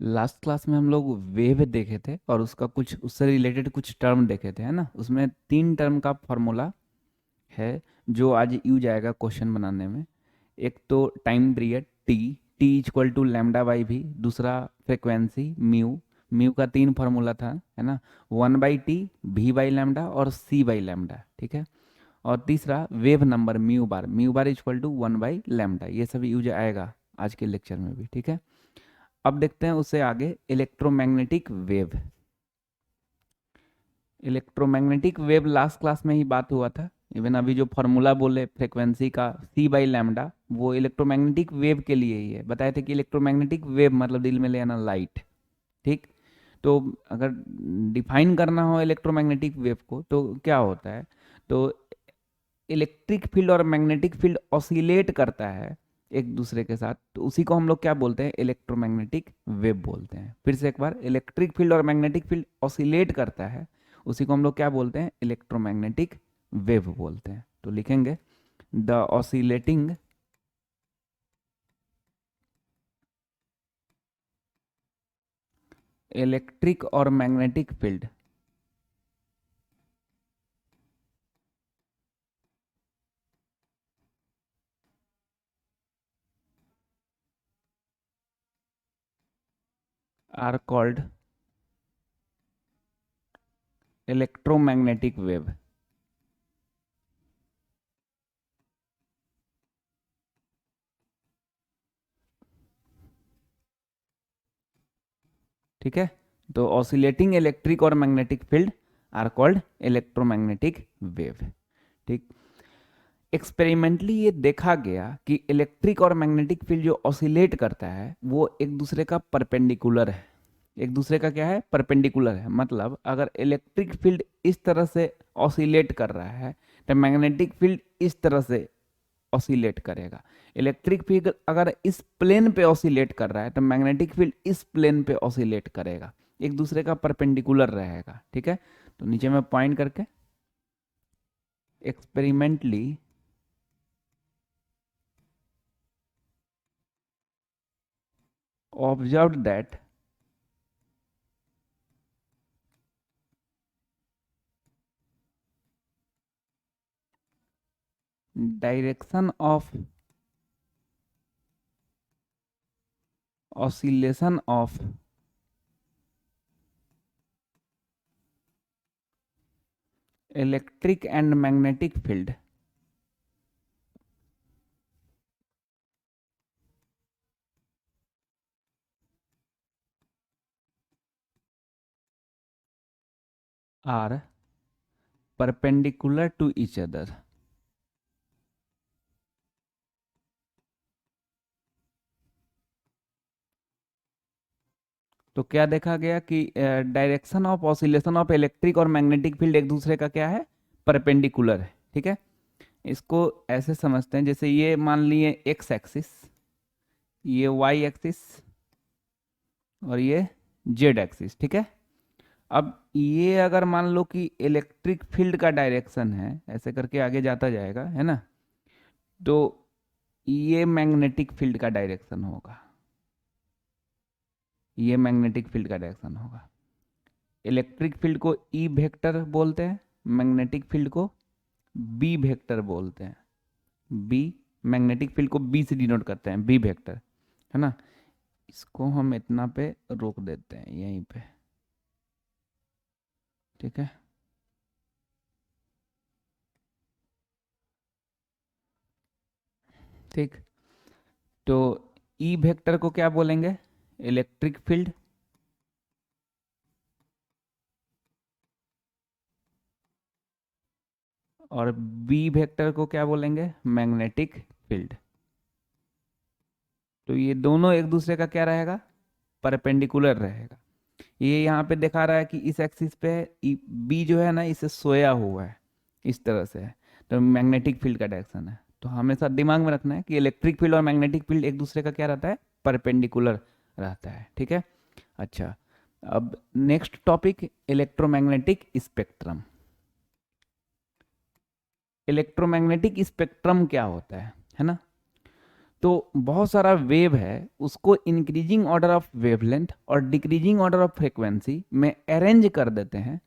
Last class में हम लोग वेव देखे थे और उसका कुछ उससे रिलेटेड कुछ टर्म देखे थे, है ना। उसमें 3 टर्म का फॉर्मूला है जो आज यूज आएगा क्वेश्चन बनाने में। एक तो time period T, T equal to lambda by भी। दूसरा फ्रिक्वेंसी म्यू, म्यू का 3 फॉर्मूला था, है ना। 1/t, भी बाई लैम्डा और सी बाई लैम्डा, ठीक है। और तीसरा wave number mu bar equal to 1/λ। ये सब यूज आएगा आज के लेक्चर में भी, ठीक है। अब देखते हैं उससे आगे electromagnetic wave. Electromagnetic wave last class में ही बात हुआ था। इवन अभी जो फॉर्मूला बोले फ्रिक्वेंसी का c/λ, वो इलेक्ट्रोमैग्नेटिक वेव के लिए ही है। बताए थे कि इलेक्ट्रोमैग्नेटिक वेव मतलब दिल में ले आना लाइट, ठीक। तो अगर डिफाइन करना हो इलेक्ट्रोमैग्नेटिक वेव को तो क्या होता है, तो इलेक्ट्रिक फील्ड और मैग्नेटिक फील्ड ऑसिलेट करता है एक दूसरे के साथ, तो उसी को हम लोग क्या बोलते हैं, इलेक्ट्रोमैग्नेटिक वेव बोलते हैं। फिर से एक बार, इलेक्ट्रिक फील्ड और मैग्नेटिक फील्ड ऑसिलेट करता है, उसी को हम लोग क्या बोलते हैं, इलेक्ट्रोमैग्नेटिक वेव बोलते हैं। तो लिखेंगे द ऑसिलेटिंग इलेक्ट्रिक और magnetic field are called electromagnetic wave. ठीक है, तो ऑसिलेटिंग इलेक्ट्रिक और magnetic field are called electromagnetic wave, ठीक। एक्सपेरिमेंटली ये देखा गया कि इलेक्ट्रिक और मैग्नेटिक फील्ड जो ऑसिलेट करता है वो एक दूसरे का परपेंडिकुलर है। एक दूसरे का क्या है, परपेंडिकुलर है। मतलब अगर इलेक्ट्रिक फील्ड इस तरह से ऑसिलेट कर रहा है तो मैग्नेटिक फील्ड इस तरह से ऑसिलेट करेगा। इलेक्ट्रिक फील्ड अगर इस प्लेन पे ऑसिलेट कर रहा है तो मैग्नेटिक फील्ड इस प्लेन पे ऑसिलेट करेगा, एक दूसरे का परपेंडिकुलर रहेगा, ठीक है। तो नीचे में पॉइंट करके, experimentally observed that direction of oscillation of electric and magnetic field are perpendicular to each other। तो क्या देखा गया कि direction of oscillation of electric और मैग्नेटिक फील्ड एक दूसरे का क्या है, परपेंडिकुलर है, ठीक है। इसको ऐसे समझते हैं, जैसे ये मान लिए एक्स एक्सिस, ये वाई एक्सिस और ये जेड एक्सिस, ठीक है। अब ये अगर मान लो कि इलेक्ट्रिक फील्ड का डायरेक्शन है, ऐसे करके आगे जाता जाएगा, है ना। तो ये मैग्नेटिक फील्ड का डायरेक्शन होगा, ये मैग्नेटिक फील्ड का डायरेक्शन होगा। इलेक्ट्रिक फील्ड को ई वेक्टर बोलते हैं, मैग्नेटिक फील्ड को बी वेक्टर बोलते हैं। बी, मैग्नेटिक फील्ड को बी से डिनोट करते हैं, बी वेक्टर, है ना। इसको हम इतना पे रोक देते हैं, यहीं पे, ठीक है। ठीक, तो ई वेक्टर को क्या बोलेंगे, इलेक्ट्रिक फील्ड, और बी वेक्टर को क्या बोलेंगे, मैग्नेटिक फील्ड। तो ये दोनों एक दूसरे का क्या रहेगा, परपेंडिकुलर रहेगा। ये यहाँ पे दिखा रहा है कि इस एक्सिस पे बी जो है ना, इसे सोया हुआ है, इस तरह से है, तो मैग्नेटिक फील्ड का डायरेक्शन है। तो हमेशा दिमाग में रखना है कि इलेक्ट्रिक फील्ड और मैग्नेटिक फील्ड एक दूसरे का क्या रहता है, परपेंडिकुलर रहता है, ठीक है। अच्छा, अब next topic, electromagnetic spectrum. Electromagnetic spectrum क्या होता है ना। तो बहुत सारा वेव है, उसको इंक्रीजिंग ऑर्डर ऑफ वेवलेंथ और डिक्रीजिंग ऑर्डर ऑफ फ्रीक्वेंसी में अरेंज कर देते हैं,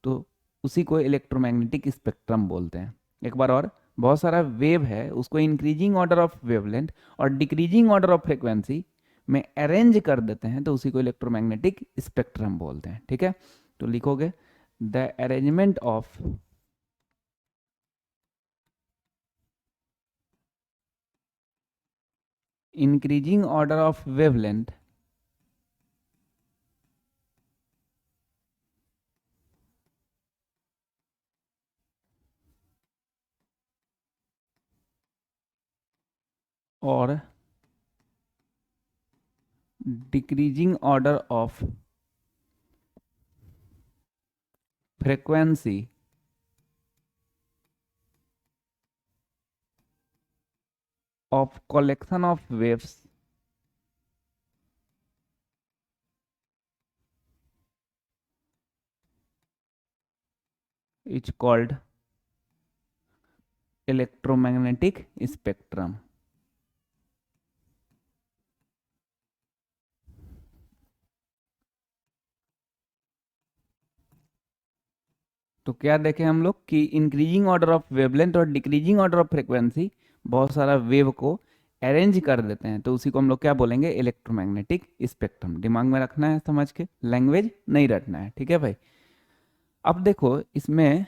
तो उसी को इलेक्ट्रोमैग्नेटिक स्पेक्ट्रम बोलते हैं। एक बार और, बहुत सारा वेव है, उसको इंक्रीजिंग ऑर्डर ऑफ वेवलेंथ और डिक्रीजिंग ऑर्डर ऑफ फ्रीक्वेंसी में अरेंज कर देते हैं, तो उसी को इलेक्ट्रोमैग्नेटिक स्पेक्ट्रम बोलते हैं। ठीक है, तो लिखोगे the arrangement of increasing order of wavelength or decreasing order of frequency of collection of waves is called electromagnetic spectrum। तो क्या देखें हम लोग कि इंक्रीजिंग ऑर्डर ऑफ वेवलेंथ और डिक्रीजिंग ऑर्डर ऑफ फ्रीक्वेंसी बहुत सारा वेव को अरेंज कर देते हैं, तो उसी को हम लोग क्या बोलेंगे, इलेक्ट्रोमैग्नेटिक स्पेक्ट्रम। दिमाग में रखना है, समझ के, लैंग्वेज नहीं रटना है। ठीक है भाई। अब देखो इसमें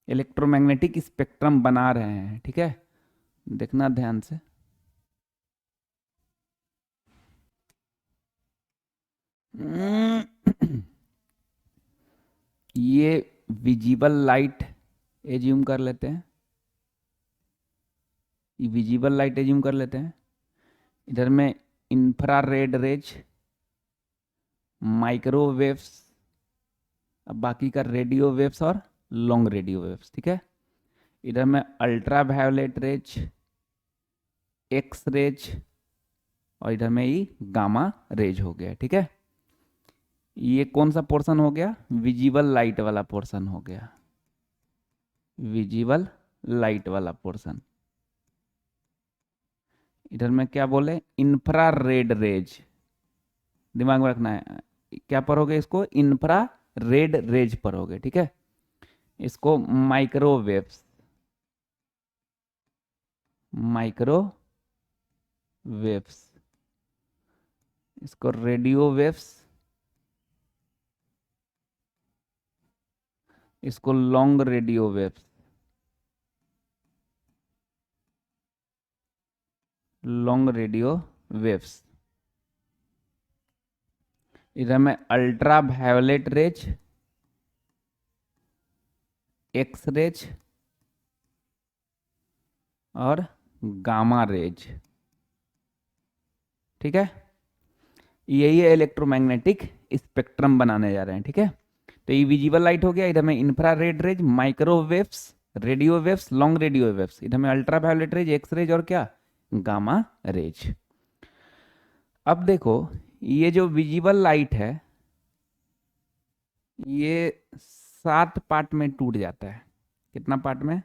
इलेक्ट्रोमैग्नेटिक स्पेक्ट्रम बना रहे हैं, ठीक है, देखना ध्यान से। ये विजिबल लाइट एज्यूम कर लेते हैं, ये विजिबल लाइट एज्यूम कर लेते हैं। इधर में इंफ्रारेड रेज, माइक्रोवेव्स, अब बाकी का रेडियो वेव्स और लॉन्ग रेडियो वेव्स। ठीक है, इधर में ultra violet rays, X rays, और इधर में ये गामा रेज हो गया। ठीक है, ये कौन सा पोर्शन हो गया, विजिबल लाइट वाला पोर्शन हो गया, विजिबल लाइट वाला पोर्शन। इधर में क्या बोले, इंफ्रारेड रेज, दिमाग में रखना है, क्या पढ़ोगे इसको, इंफ्रारेड रेज पढ़ोगे। ठीक है, इसको माइक्रोवेव्स, माइक्रोवेव्स, इसको रेडियो वेव्स, इसको long radio waves, long radio waves. इधर में ultra violet rays, X rays और गामा रेज। ठीक है, यही है इलेक्ट्रोमैग्नेटिक स्पेक्ट्रम बनाने जा रहे हैं। ठीक है, तो ये विजिबल लाइट हो गया, इधर में infrared rays, microwaves, radio waves, long radio waves, इधर में ultra violet rays, X rays और क्या, गामा रेज। अब देखो ये जो विजिबल लाइट है ये 7 पार्ट में टूट जाता है। कितना पार्ट में,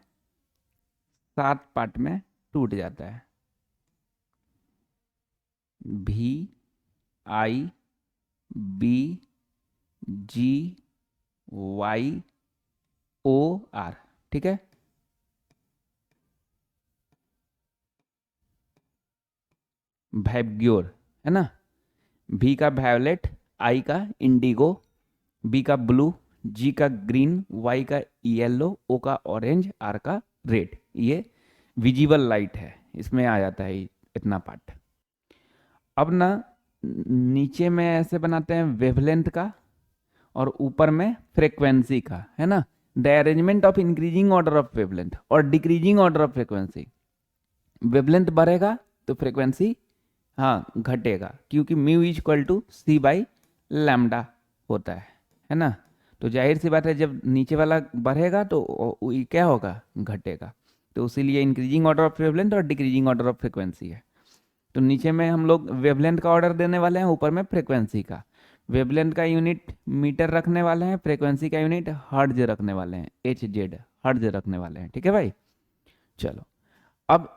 7 पार्ट में टूट जाता है। V, I, B, G, Y, O, R. ठीक है, वाइब्ग्योर है ना, भी का वायोलेट, आई का इंडिगो, बी का ब्लू, जी का ग्रीन, वाई का येलो, ओ का ऑरेंज, आर का रेड। ये विजिबल लाइट है, इसमें आ जाता है इतना पार्ट। अब ना नीचे में ऐसे बनाते हैं वेवलेंथ का और ऊपर में फ्रीक्वेंसी का, है ना। The arrangement of increasing order of wavelength और decreasing order of frequency, wavelength बढ़ेगा तो फ्रीक्वेंसी हाँ घटेगा, क्योंकि mu is equal to C by lambda होता है ना। तो जाहिर सी बात है जब नीचे वाला बढ़ेगा तो क्या होगा, घटेगा। तो इसीलिए इंक्रीजिंग ऑर्डर ऑफ वेवलेंथ और डिक्रीजिंग ऑर्डर ऑफ फ्रीक्वेंसी है। तो नीचे में हम लोग वेवलेंथ का ऑर्डर देने वाले हैं, ऊपर में फ्रीक्वेंसी का। वेवलेंथ का यूनिट मीटर रखने वाले हैं, फ्रीक्वेंसी का यूनिट हर्ट्ज रखने वाले हैं, एच जेड हर्ट्ज रखने वाले हैं। ठीक है भाई, चलो अब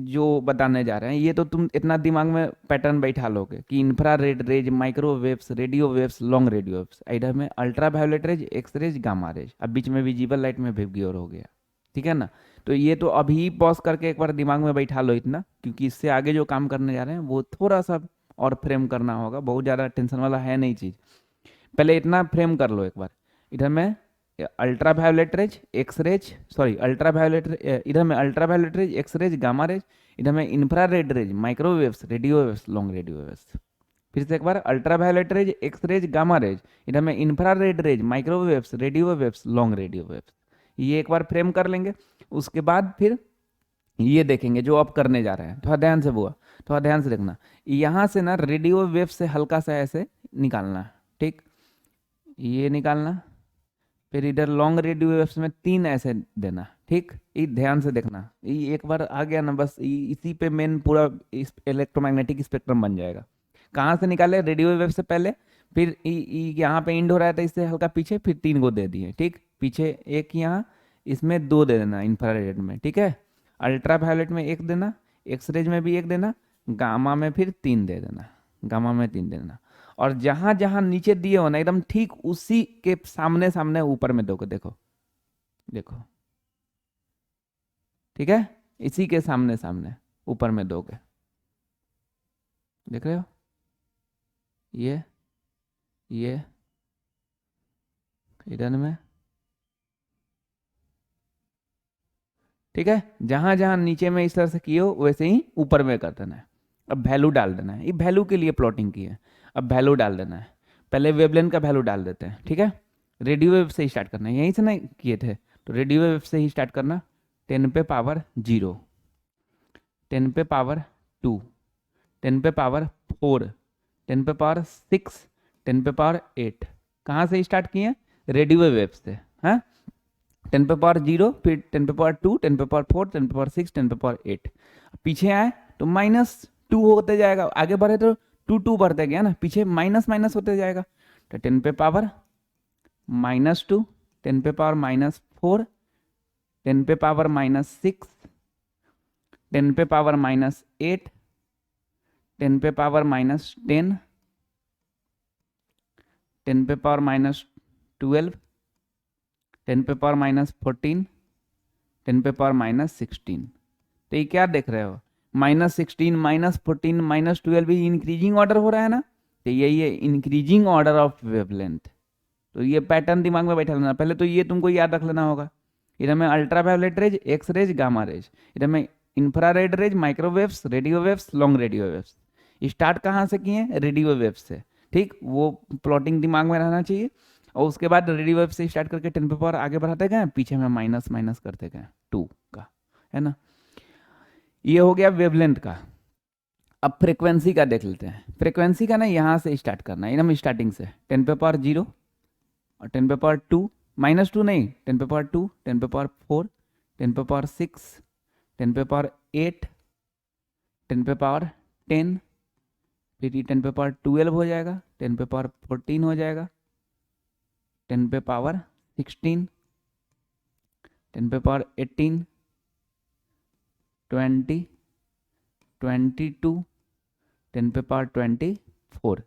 जो बताने जा रहे हैं ये तो तुम इतना दिमाग में पैटर्न बैठा लोगे कि infrared rays, microwaves, radio waves, long radio waves, इधर में ultra violet rays, X rays, gamma rays, अब बीच में विजिबल लाइट में वेवगियोर हो गया। ठीक है ना। तो ये तो अभी पॉज करके एक बार दिमाग में बैठा लो इतना, क्योंकि इससे आगे जो काम करने जा रहे हैं वो थोड़ा सा और फ्रेम करना होगा, बहुत ज़्यादा टेंशन वाला है नहीं चीज़। पहले इतना फ्रेम कर लो एक बार। इधर में ultra violet rays, X rays, sorry ultra violet, इधर में ultra violet rays, X rays, gamma rays, इधर में infrared rays, microwaves, radio waves, long radio waves. फिर से एक बार, ultra violet rays, X rays, gamma rays, इधर में infrared rays, microwaves, radio waves, long radio waves. ये एक बार फ्रेम कर लेंगे। उसके बाद फिर ये देखेंगे जो अब करने जा रहे हैं, थोड़ा ध्यान से बुआ, थोड़ा ध्यान से देखना। यहाँ से ना रेडियो वेव से हल्का सा ऐसे निकालना, ठीक, ये निकालना। फिर इधर लॉन्ग रेडियो वेव्स में 3 ऐसे देना, ठीक। ये ध्यान से देखना, ये एक बार आ गया ना बस इसी पे मेन पूरा इलेक्ट्रोमैग्नेटिक स्पेक्ट्रम बन जाएगा। कहाँ से निकाले? रेडियो वेव से पहले, फिर यहाँ पे इंड हो रहा था इससे हल्का पीछे, फिर 3 को दे दिए, ठीक। पीछे एक, यहाँ इसमें 2 दे देना इंफ्रारेड में, ठीक है। अल्ट्रा वायलेट में 1 देना, एक्स रेज में भी 1 देना, गामा में फिर 3 दे देना, गामा में 3 दे देना। और जहां जहां नीचे दिए हो ना एकदम ठीक उसी के सामने सामने ऊपर में दोगे, देखो देखो, ठीक है, इसी के सामने सामने ऊपर में दोगे, देख रहे हो, ये इधर में, ठीक है। जहां जहां नीचे में इस तरह से किए हो वैसे ही ऊपर में कर देना है। अब वैल्यू डाल देना है, ये वैल्यू के लिए प्लॉटिंग की है। अब वैल्यू डाल देना है, पहले वेवलेंथ का वैल्यू डाल देते हैं, ठीक है। रेडियो वेव से ही स्टार्ट करना है, यहीं से नहीं किए थे तो रेडियो वेव से ही स्टार्ट करना। 10 पे पावर 0, 10 पे पावर 2, 10 पे पावर 4, 10 पे पावर 6, 10 पे पावर 8। कहाँ से स्टार्ट किए? रेडियो वेव से, हाँ। 10 पे पावर 0, फिर 10 पे पावर 2, 10 पे पावर 4, 10 पे पावर 6, 10 पे पावर 8। पीछे आए तो -2 होते जाएगा, आगे बढ़े तो 2 बढ़ते गया ना, पीछे माइनस माइनस होते जाएगा। तो 10 पे पावर -2, 10 पे पावर -4, 10 पे पावर -6, 10 पे पावर -8, 10 पे पावर -10, 10 पे पावर -12, 10 पे पावर -14, 10 पे पावर -16। तो ये क्या देख रहे हो? -16, -14, -12 भी इंक्रीजिंग ऑर्डर हो रहा है ना, तो यही है इंक्रीजिंग ऑर्डर ऑफ वेवलेंथ। तो ये पैटर्न दिमाग में बैठा लेना, पहले तो ये तुमको याद रख लेना होगा। इधर में ultra violet rays, X rays, gamma rays, इधर में infrared rays, microwaves, radio waves, long radio waves. Start कहाँ से किए? रेडियो वेव्स से, ठीक। वो प्लॉटिंग दिमाग में रहना चाहिए। और उसके बाद रेडियो वेव से स्टार्ट करके 10 पे पावर आगे बढ़ाते गए, पीछे में माइनस माइनस करते गए 2 का, है ना। ये हो गया वेवलेंथ का। अब फ्रीक्वेंसी का देख लेते हैं। फ्रीक्वेंसी का ना यहाँ से स्टार्ट करना है, एकदम स्टार्टिंग से 10 पे पावर 0 और 10 पे पावर 2, -2 नहीं, 10 पे पावर 2, 10 पे पावर 4, 10 पे पावर 6, 10 पे पावर 8, 10 पे पावर 10, फिर 10 पे पावर 12 हो जाएगा, 10 पे पावर 14 हो जाएगा, 10 पे पावर 16, 10 पे पावर 18, 20, 22, 10 पे पावर 24।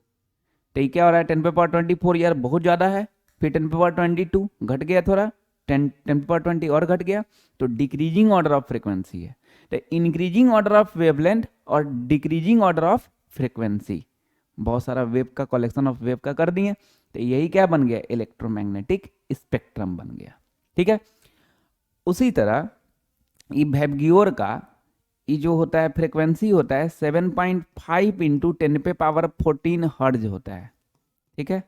तो ये क्या हो रहा है? 10 पे पावर 24 यार बहुत ज़्यादा है। फिर 10 पे पावर 22 घट गया थोड़ा, 10 पे पावर 20 और घट गया, तो डिक्रीजिंग ऑर्डर ऑफ फ्रीक्वेंसी है। तो इंक्रीजिंग ऑर्डर ऑफ वेवलेंथ और डिक्रीजिंग ऑर्डर ऑफ फ्रीक्वेंसी, बहुत सारा वेव का कलेक्शन ऑफ वेव का कर दिए, तो यही क्या बन गया? इलेक्ट्रोमैग्नेटिक स्पेक्ट्रम बन गया, ठीक है। उसी तरह ये वेवगियोर का ये जो होता है फ्रीक्वेंसी होता है 7.5 इंटू 10 पे पावर 14 हर्ट्ज होता है, ठीक है।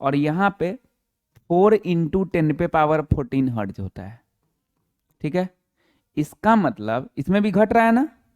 और यहाँ पे 4 इंटू 10 पे पावर 14 हर्ट्ज होता है, ठीक है। इसका मतलब इसमें भी घट रहा है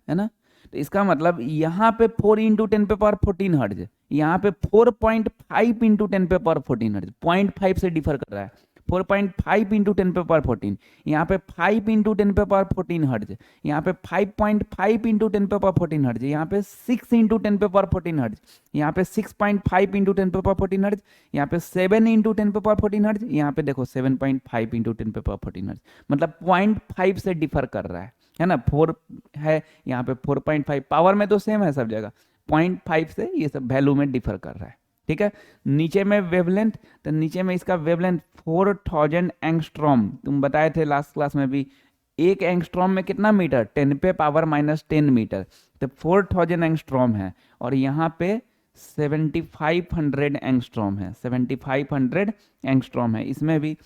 ना। तो इसका मतलब यहाँ पे 4 इंटू 10 पे पावर 14 हर्ट्ज, यहाँ पे 4.5 इंटू 10 पे पावर 14 हर्ट्ज, 0.5 से डिफर कर रहा है। 4.5 इंटू 10 पे पावर 14, यहाँ पे 5 इंटू 10 पे पावर 14 हर्ट्ज, यहाँ पे 5.5 इंटू 10 पे पावर 14 हर्ट्ज, यहाँ पे 6 इंटू 10 पे पावर 14 हर्ट्ज, यहाँ पे 6.5 इंटू 10 पे पावर 14 हर्ट्ज, यहाँ पे 7 इंटू 10 पे पावर 14 हर्ट्ज, यहाँ पे देखो 7.5 इंटू 10 पे पावर 14 हर्ट्ज, मतलब 0.5 से डिफर कर रहा है। है ना, 4 है यहाँ पे 4.5, पावर में तो सेम है सब जगह, 0.5 से ये सब वैल्यू में डिफर कर रहा है, ठीक है। नीचे में वेवलेंथ, तो नीचे में इसका वेवलेंथ 4000 एंगस्ट्रॉम, तुम बताए थे लास्ट क्लास में भी, एक एंगस्ट्रॉम में कितना मीटर, 10 पे पावर -10 मीटर, तो 4000 एंगस्ट्रॉम है, और यहाँ पे 7500 एंगस्ट्रॉम है, 7500 एंगस्ट्रॉम है, इसमें भी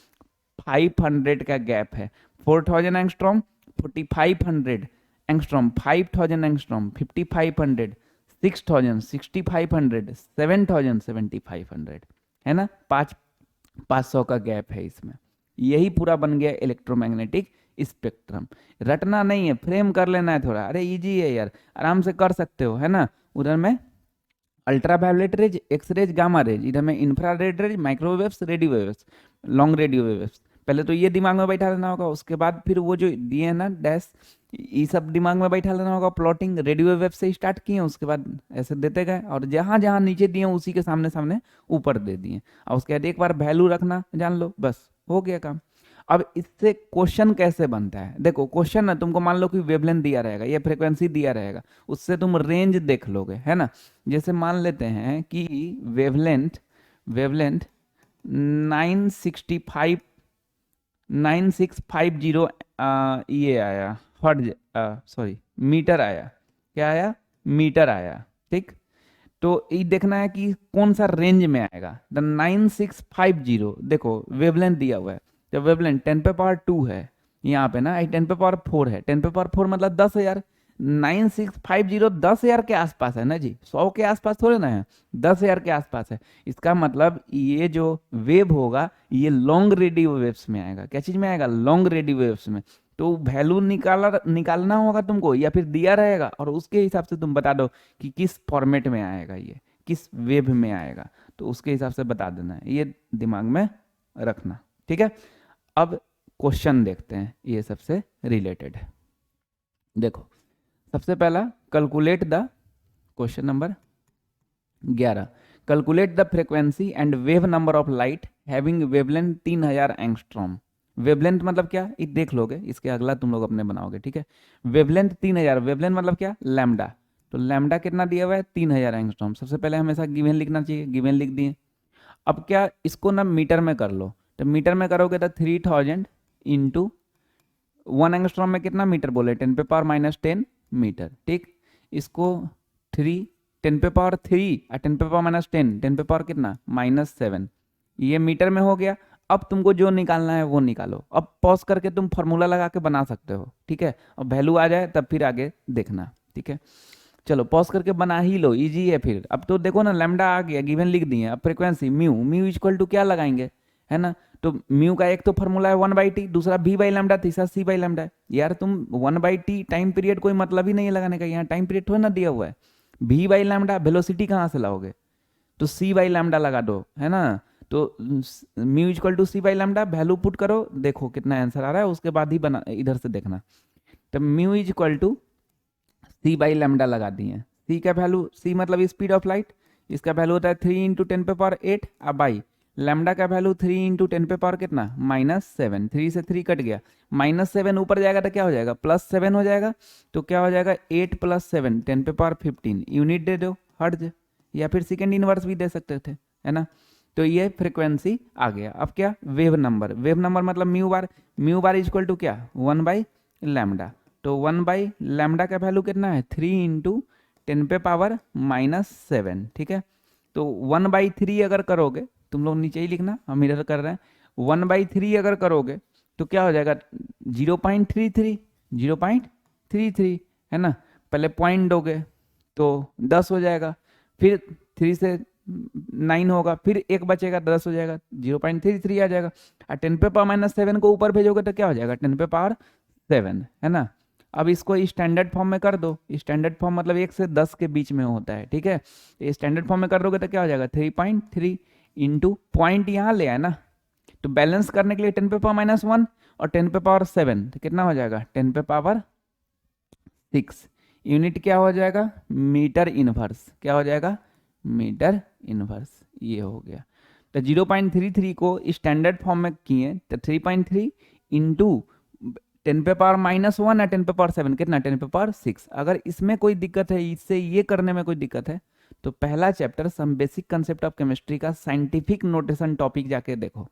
500 का गैप है, 4000 एंगस्ट्रॉम, 4500 एंगस्ट्रॉम, 5000 एंगस्ट्रॉम, 5500, 6000, 6500, 7000, 7500, है ना, 500 का गैप है इसमें। यही पूरा बन गया इलेक्ट्रोमैग्नेटिक स्पेक्ट्रम। रटना नहीं है, फ्रेम कर लेना है थोड़ा, अरे इजी है यार, आराम से कर सकते हो, है ना। उधर में ultraviolet rays, X rays, gamma rays, इधर में infrared rays, microwaves, radio waves, long radio waves. पहले तो ये दिमाग में बैठा लेना होगा, उसके बाद फिर वो जो दिए हैं ना डैश, ये सब दिमाग में बैठा लेना होगा। प्लॉटिंग रेडियो वेव से स्टार्ट किए, उसके बाद ऐसे देते गए, और जहां जहां नीचे दिए उसी के सामने सामने ऊपर दे दिए, और उसके बाद एक बार वैल्यू रखना जान लो, बस हो गया काम। अब इससे क्वेश्चन कैसे बनता है, देखो क्वेश्चन ना, तुमको मान लो कि वेवलेंथ दिया रहेगा, ये फ्रीक्वेंसी दिया रहेगा, उससे तुम रेंज देख लोगे, है ना। जैसे मान लेते हैं कि वेवलेंथ वेवलेंथ 965 9650 ये आया हर्ट्ज, सॉरी मीटर आया, क्या आया, मीटर आया, ठीक। तो ये देखना है कि कौन सा रेंज में आएगा। द 9650 देखो वेवलेंथ दिया हुआ है, जब वेवलेंथ 10 पे पावर 2 है यहाँ पे ना, 10 पे पावर 4 है, 10 पे पावर 4 मतलब 10,000, 9650 10,000 के आसपास है ना जी, 100 के आसपास थोड़े ना है, 10,000 के आसपास है। इसका मतलब ये जो वेव होगा ये लॉन्ग रेडियो वेव्स में आएगा, क्या चीज में आएगा, लॉन्ग रेडियो वेव्स में। तो वैल्यू निकालना होगा तुमको, या फिर दिया रहेगा और उसके हिसाब से तुम बता दो कि किस फॉर्मेट में आएगा, ये किस वेव में आएगा, तो उसके हिसाब से बता देना है, ये दिमाग में रखना, ठीक है। अब क्वेश्चन देखते हैं, ये सबसे रिलेटेड है। देखो सबसे पहला, calculate the, question number 11, calculate the frequency and wave number of light having wavelength 3000 angstrom. Wavelength मतलब क्या, ये देख लोगे, इसके अगला तुम लोग अपने बनाओगे, ठीक है। वेवलेंथ 3000, वेवलेंथ मतलब क्या, लैम्डा, तो लैम्डा कितना दिया हुआ है, 3000 एंगस्ट्रॉम। सबसे पहले हमेशा गिवन लिखना चाहिए, गिवन लिख दिए। अब क्या, इसको ना मीटर में कर लो, तो मीटर में करोगे तो 3000 इंटू 1 एंगस्ट्रॉम में कितना मीटर बोले, 10 पे पावर -10 मीटर, ठीक। इसको 3 10 पे पावर 3 और 10 पे पावर -10, 10 पे पावर कितना -7, ये मीटर में हो गया। अब तुमको जो निकालना है वो निकालो, अब पॉज करके तुम फार्मूला लगा के बना सकते हो, ठीक है। अब वैल्यू आ जाए तब फिर आगे देखना, ठीक है। चलो पॉज करके बना ही लो, इजी है फिर। अब तो देखो ना, लैम्डा आ गया, गिवन लिख दिए। अब frequency mu, mu equal to क्या लगाएंगे, है ना। तो म्यू का एक तो फॉर्मूला है 1/t, दूसरा v/λ, तीसरा c/λ। यार तुम 1/t टाइम पीरियड कोई मतलब ही नहीं है लगाने का, यहाँ टाइम पीरियड थोड़ा ना दिया हुआ है। v/λ वेलोसिटी कहाँ से लाओगे, तो c/λ लगा दो, है ना। तो mu equal to c/λ, value put करो, देखो कितना आंसर आ रहा है, उसके बाद ही बना इधर से देखना। तो म्यू इक्वल टू c/λ लगा दिए। c का वैल्यू, c मतलब स्पीड ऑफ लाइट, इसका वैल्यू होता है 3 इंटू 10 पे पावर 8, अब बाई लैम्डा का वैल्यू 3 इंटू 10 पे पावर कितना, -7, 3 से 3 कट गया, -7 ऊपर जाएगा तो क्या हो जाएगा, +7 हो जाएगा। तो क्या हो जाएगा, 8 + 7 10 पे पावर 15, यूनिट दे दो हर्ट्ज, या फिर सेकेंड इनवर्स भी दे सकते थे, है ना। तो ये फ्रीक्वेंसी आ गया। अब क्या, वेव नंबर, वेव नंबर मतलब म्यू बार इक्वल टू क्या, 1/λ। तो 1/λ का वैल्यू कितना है, 3 इंटू 10 पे पावर -7, ठीक है। तो 1/3 अगर करोगे, तुम लोग नीचे ही लिखना, हम इधर कर रहे हैं, 1/3 अगर करोगे तो क्या हो जाएगा, 0.33, 0.33, है ना। पहले पॉइंट दोगे तो 10 हो जाएगा, फिर 3 से 9 होगा, फिर एक बचेगा, 10 हो जाएगा, 0.33 आ जाएगा। और 10 पे पावर -7 को ऊपर भेजोगे तो क्या हो जाएगा, 10 पे पावर 7, है ना। अब इसको स्टैंडर्ड फॉर्म में कर दो, स्टैंडर्ड फॉर्म मतलब 1 से 10 के बीच में होता है, ठीक है। स्टैंडर्ड फॉर्म में कर दोगे तो क्या हो जाएगा, 3.3 इंटू पॉइंट यहाँ ले आए ना, तो बैलेंस करने के लिए 10 पे पावर -1 और 10 पे पावर 7, तो कितना हो जाएगा, 10 पे पावर 6। यूनिट क्या हो जाएगा, मीटर इनवर्स, क्या हो जाएगा, मीटर इनवर्स, ये हो गया। तो 0.33 को स्टैंडर्ड फॉर्म में किए तो 3.3 इंटू 10⁻⁻1 या 10⁻7, कितना 10⁻6। अगर इसमें कोई दिक्कत है, इससे ये करने में कोई दिक्कत है, तो पहला chapter some basic concept of chemistry का साइंटिफिक नोटेशन टॉपिक जाके देखो,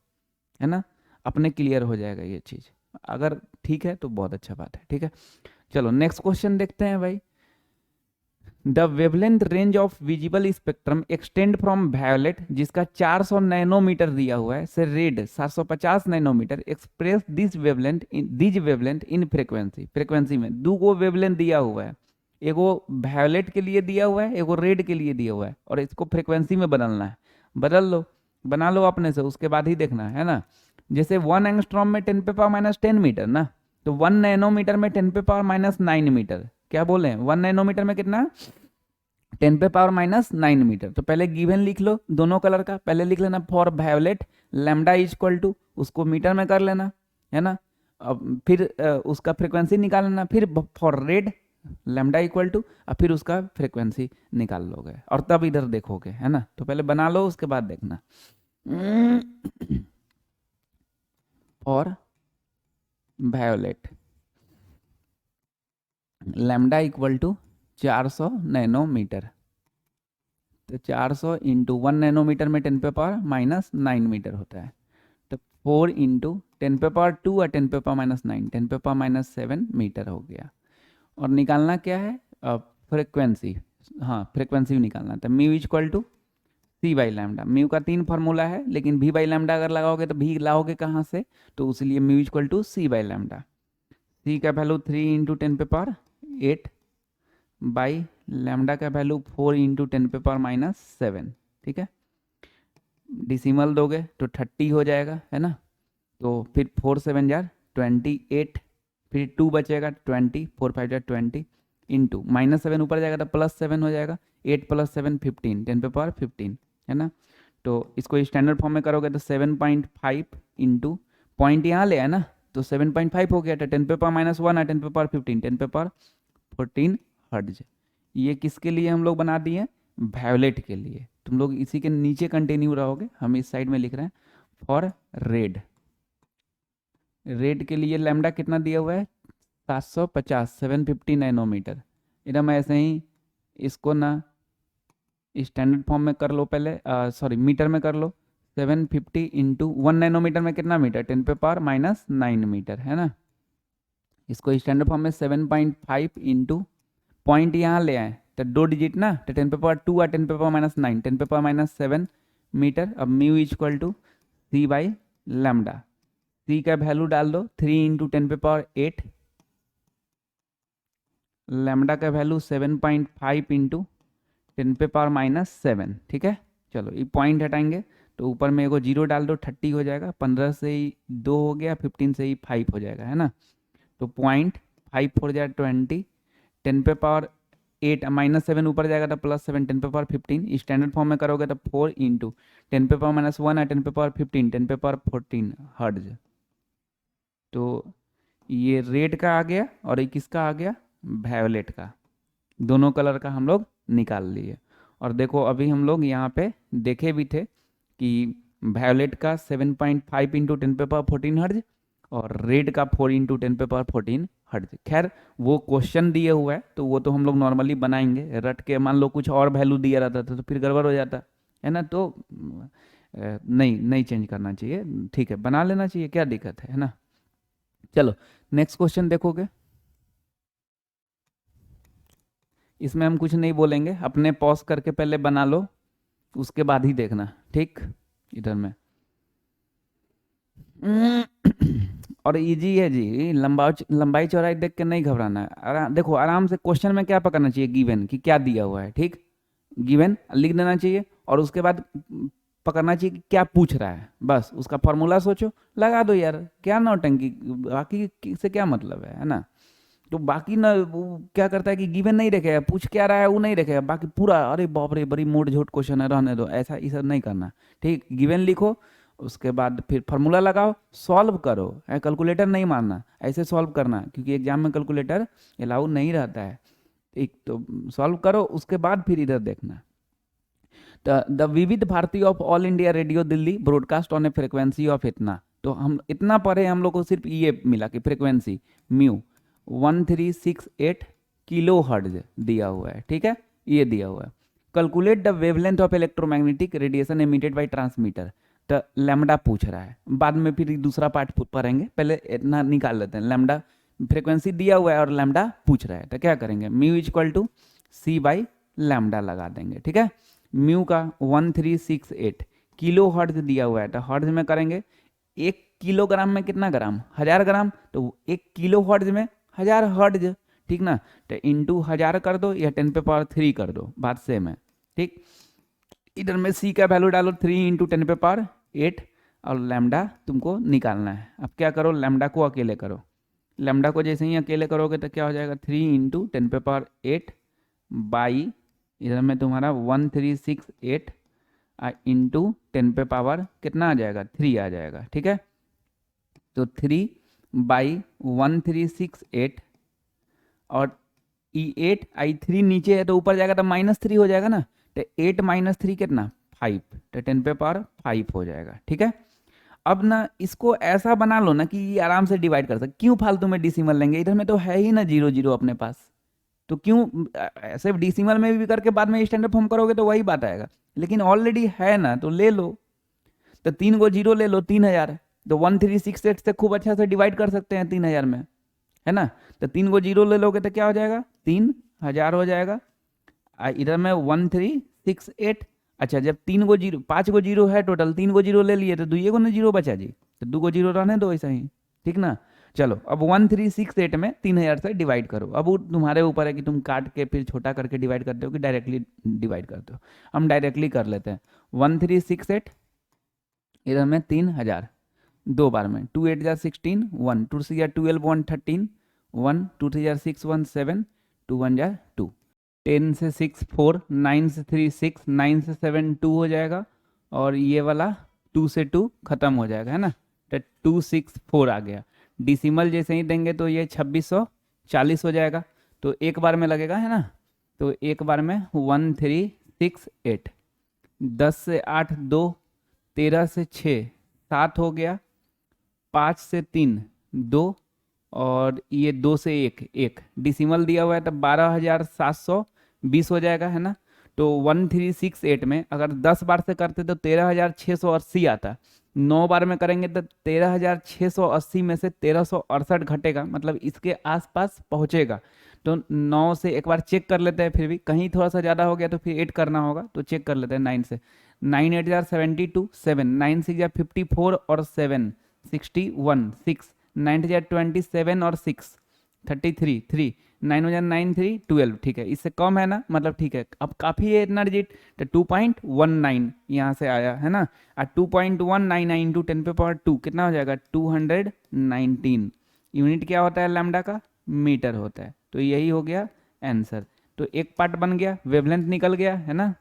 है ना, अपने क्लियर हो जाएगा ये चीज। अगर ठीक है तो बहुत अच्छा बात है, ठीक है। चलो नेक्स्ट क्वेश्चन देखते हैं भाई। The wavelength range of visible spectrum extend from violet, जिसका 400 नैनोमीटर दिया हुआ है, से red 750 nanometer, express this wavelength in frequency. Frequency में दो गो वेवलेंथ दिया हुआ है, एगो वायोलेट के लिए दिया हुआ है, एगो रेड के लिए दिया हुआ है, और इसको फ्रीक्वेंसी में बदलना है। बदल लो, बना लो अपने से, उसके बाद ही देखना है ना। जैसे 1 एंगस्ट्रॉम में 10⁻⁻10 मीटर ना, तो 1 नैनोमीटर में 10⁻⁻9 मीटर। क्या बोले, 1 नैनोमीटर में कितना, 10⁻⁻9 मीटर। तो पहले गिवन लिख लो दोनों कलर का, पहले लिख लेना for violet lambda is equal to, उसको मीटर में कर लेना, है ना। अब फिर उसका फ्रीक्वेंसी निकाल लेना, फिर for red lambda equal to, और फिर उसका फ्रीक्वेंसी निकाल लोगे, और तब इधर देखोगे, है ना। तो पहले बना लो, उसके बाद देखना। For violet lambda equal to 400 nanometer, तो 400 इंटू 1 नैनोमीटर में 10⁻⁻9 मीटर होता है, तो 4 इंटू 10⁻2 और 10⁻⁻9 10⁻⁻7 मीटर हो गया। और निकालना क्या है, फ्रीक्वेंसी। हाँ, फ्रीक्वेंसी निकालना था। Mu equal to C by lambda. Mu का 3 फार्मूला है, लेकिन भी बाई लैम्डा अगर लगाओगे तो भी लाओगे कहाँ से, तो इसलिए mu equal to C by lambda. C का वैल्यू 3 इंटू 10⁻8 बाई लैम्डा का वैल्यू 4 इंटू 10⁻⁻7, ठीक है। डिसिमल दोगे तो 30 हो जाएगा, है ना। तो फिर 4 7 जार 28, फिर 2 बचेगा 20, 4 5 जार 20 इंटू -7 ऊपर जाएगा तो +7 हो जाएगा, 8 + 7 15, 10⁻15, है ना। तो इसको स्टैंडर्ड फॉर्म में करोगे तो 7.5 इंटू पॉइंट यहाँ ले है ना, तो 7.5 हो गया, तो 10⁻⁻1 और 10⁻15, 10⁻14 हर्ट्ज। ये किसके लिए हम लोग बना दिए, वायोलेट के लिए। तुम लोग इसी के नीचे कंटिन्यू रहोगे, हम इस साइड में लिख रहे हैं फॉर रेड। रेड के लिए लैम्डा कितना दिया हुआ है, 750 750 नैनोमीटर। इधर मैं ऐसे ही इसको ना स्टैंडर्ड फॉर्म में कर लो पहले, सॉरी मीटर में कर लो। 750 इंटू 1 नैनोमीटर में कितना मीटर, 10⁻⁻9 मीटर, है ना। इसको स्टैंडर्ड फॉर्म में 7.5 इंटू पॉइंट यहाँ ले आए तो 2 डिजिट ना, तो 10⁻2 और 10⁻⁻9 10⁻⁻7 मीटर। अब mu equal to C by lambda. C का वैल्यू डाल दो 3 इंटू 10⁻8, लैम्डा का वैल्यू 7.5 इंटू 10⁻⁻7, ठीक है। चलो ये पॉइंट हटाएंगे तो ऊपर में एगो जीरो डाल दो, 30 हो जाएगा, 15 से ही 2 हो गया, 15 से ही 5 हो जाएगा, है ना। तो 0.5 4 जाए 20, 10⁻8 -7 ऊपर जाएगा तो +7 10⁻15। स्टैंडर्ड फॉर्म में करोगे तो 4 इंटू 10⁻⁻1 और 10⁻15 10⁻14 हर्ट्ज। तो ये रेड का आ गया और ये किसका आ गया, वायोलेट का। दोनों कलर का हम लोग निकाल लिए। और देखो अभी हम लोग यहाँ पे देखे भी थे कि वायोलेट का 7.5 इंटू 10⁻14 हर्ट्ज और रेड का 4 इंटू 10⁻14 हर्ट्ज। खैर वो क्वेश्चन दिए हुआ है तो वो तो हम लोग नॉर्मली बनाएंगे, रट के मान लो कुछ और वैल्यू दिया रहता था तो फिर गड़बड़ हो जाता, है ना। तो नहीं चेंज करना चाहिए, ठीक है, बना लेना चाहिए, क्या दिक्कत है ना। चलो नेक्स्ट क्वेश्चन देखोगे। इसमें हम कुछ नहीं बोलेंगे, अपने पॉज करके पहले बना लो, उसके बाद ही देखना, ठीक। इधर में और इजी है जी, लंबाई चौड़ाई देख के नहीं घबराना है। देखो आराम से क्वेश्चन में क्या पकड़ना चाहिए, गिवन कि क्या दिया हुआ है, ठीक। गिवन लिख देना चाहिए और उसके बाद पकड़ना चाहिए कि क्या पूछ रहा है, बस उसका फॉर्मूला सोचो, लगा दो यार, क्या नौटंकी, बाकी से क्या मतलब है ना। तो बाकी ना वो क्या करता है कि गिवन नहीं देखेगा, पूछ क्या रहा है वो नहीं देखेगा, बाकी पूरा अरे बाप रे बड़ी मोट झोट क्वेश्चन है, रहने दो, ऐसा ये सब नहीं करना, ठीक। गिवन लिखो, उसके बाद फिर फार्मूला लगाओ, सॉल्व करो, कैलकुलेटर नहीं मारना, ऐसे सॉल्व करना क्योंकि एग्जाम में कैलकुलेटर अलाउ नहीं रहता है। एक तो सॉल्व करो, उसके बाद फिर इधर देखना। The Vividh Bharati of All India Radio Delhi broadcast on a frequency of इतना, तो हम इतना पढ़े, हम लोग को सिर्फ ये मिला कि फ्रिक्वेंसी म्यू 1368 किलो हर्ट्ज दिया हुआ है, ठीक है, ये दिया हुआ है। Calculate the wavelength of electromagnetic radiation emitted by transmitter, तो लैम्डा पूछ रहा है, बाद में फिर दूसरा पार्ट पढ़ेंगे, पहले इतना निकाल लेते हैं। लैम्डा फ्रिक्वेंसी दिया हुआ है और लैम्डा पूछ रहा है, तो क्या करेंगे, mu equal to C by lambda लगा देंगे, ठीक है। म्यू का 1368 किलो हर्ट्ज दिया हुआ है, तो हर्ट्ज में करेंगे 1 किलोग्राम में कितना ग्राम, 1000 ग्राम, तो 1 किलो हर्ट्ज में 1000 हर्ट्ज, ठीक ना। तो इंटू 1000 कर दो या 10⁻³ कर दो, बात सेम है, ठीक। इधर में सी का वैल्यू डालो 3 इंटू 10⁸8 और लैम्डा तुमको निकालना है। अब क्या करो, लैम्डा को अकेले करो, लैम्डा को जैसे ही अकेले करोगे तो क्या हो जाएगा, 3 इंटू 10⁸8 बाई, इधर में तुम्हारा 1368 इंटू 10 कितना आ जाएगा, 3 आ जाएगा, ठीक है। तो 3 बाई 1368 और E8 I3 नीचे है तो ऊपर जाएगा तो -3 हो जाएगा ना, तो 8 - 3 कितना, 5, तो 10⁵ हो जाएगा, ठीक है। अब ना इसको ऐसा बना लो ना कि ये आराम से डिवाइड कर सकते, क्यों फालतू में डिसिमल लेंगे, इधर में तो है ही ना 0 0 अपने पास, तो क्यों ऐसे डिसिमल में भी करके बाद में स्टैंडर्ड फॉर्म करोगे तो वही बात आएगा, लेकिन ऑलरेडी है ना तो ले लो। तो 3 को 0 ले लो, 3000, तो 1368 से खूब अच्छा से डिवाइड कर सकते हैं 3000 में, है ना। तो 3 को 0 ले लोगे तो क्या हो जाएगा, 3000 हो जाएगा। इधर में 1368, अच्छा जब 3 को 0, 5 को 0 है टोटल, 3 को 0 ले लिए तो 2 को ना 0 बचा जी, तो 2 को 0 रहने दो ऐसा ही, ठीक ना। चलो अब 1368 में 3000 से डिवाइड करो, अब वो तुम्हारे ऊपर है कि तुम काट के फिर छोटा करके डिवाइड करते हो कि डायरेक्टली डिवाइड करते हो। हम डायरेक्टली कर लेते हैं, 1368 इधर में 3000 दो बार में, 2 8 जा 16, 1 2 6 12 1 13, 1 2 3 6 1 7, 2 1 जा 2, 10 से 6 4, 9 से 3 6, 9 से 7 2 हो जाएगा, और ये वाला 2 से 2 खत्म हो जाएगा, है ना। तो 264 आ गया। डिसिमल जैसे ही देंगे तो ये 2640 हो जाएगा, तो एक बार में लगेगा, है ना। तो एक बार में 1368, 10 से 8 2, 13 से 6 7 हो गया, 5 से 3 2, और ये 2 से 1 1, डिसिमल दिया हुआ है तो 12720 हो जाएगा, है ना। तो 1368 में अगर 10 बार से करते तो 13680 आता, 9 बार में करेंगे तो 13680 में से 1368 घटेगा, मतलब इसके आसपास पहुंचेगा। तो 9 से एक बार चेक कर लेते हैं, फिर भी कहीं थोड़ा सा ज़्यादा हो गया तो फिर 8 करना होगा, तो चेक कर लेते हैं 9 से। 9 8 जार 72, 7 9 6 जार 54 और 7 61, 6 9 जार 27 और 6 33, 3 9 जार 9 3 12, ठीक है, इससे कम है ना, मतलब ठीक है, अब काफ़ी है इतना डिजिट, तो 2.19 यहाँ से आया, है ना। 2.19 इंटू 10⁻² कितना हो जाएगा, 219 यूनिट क्या होता है लैम्डा का, मीटर होता है। तो यही हो गया आंसर। तो एक पार्ट बन गया, वेवलेंथ निकल गया, है ना।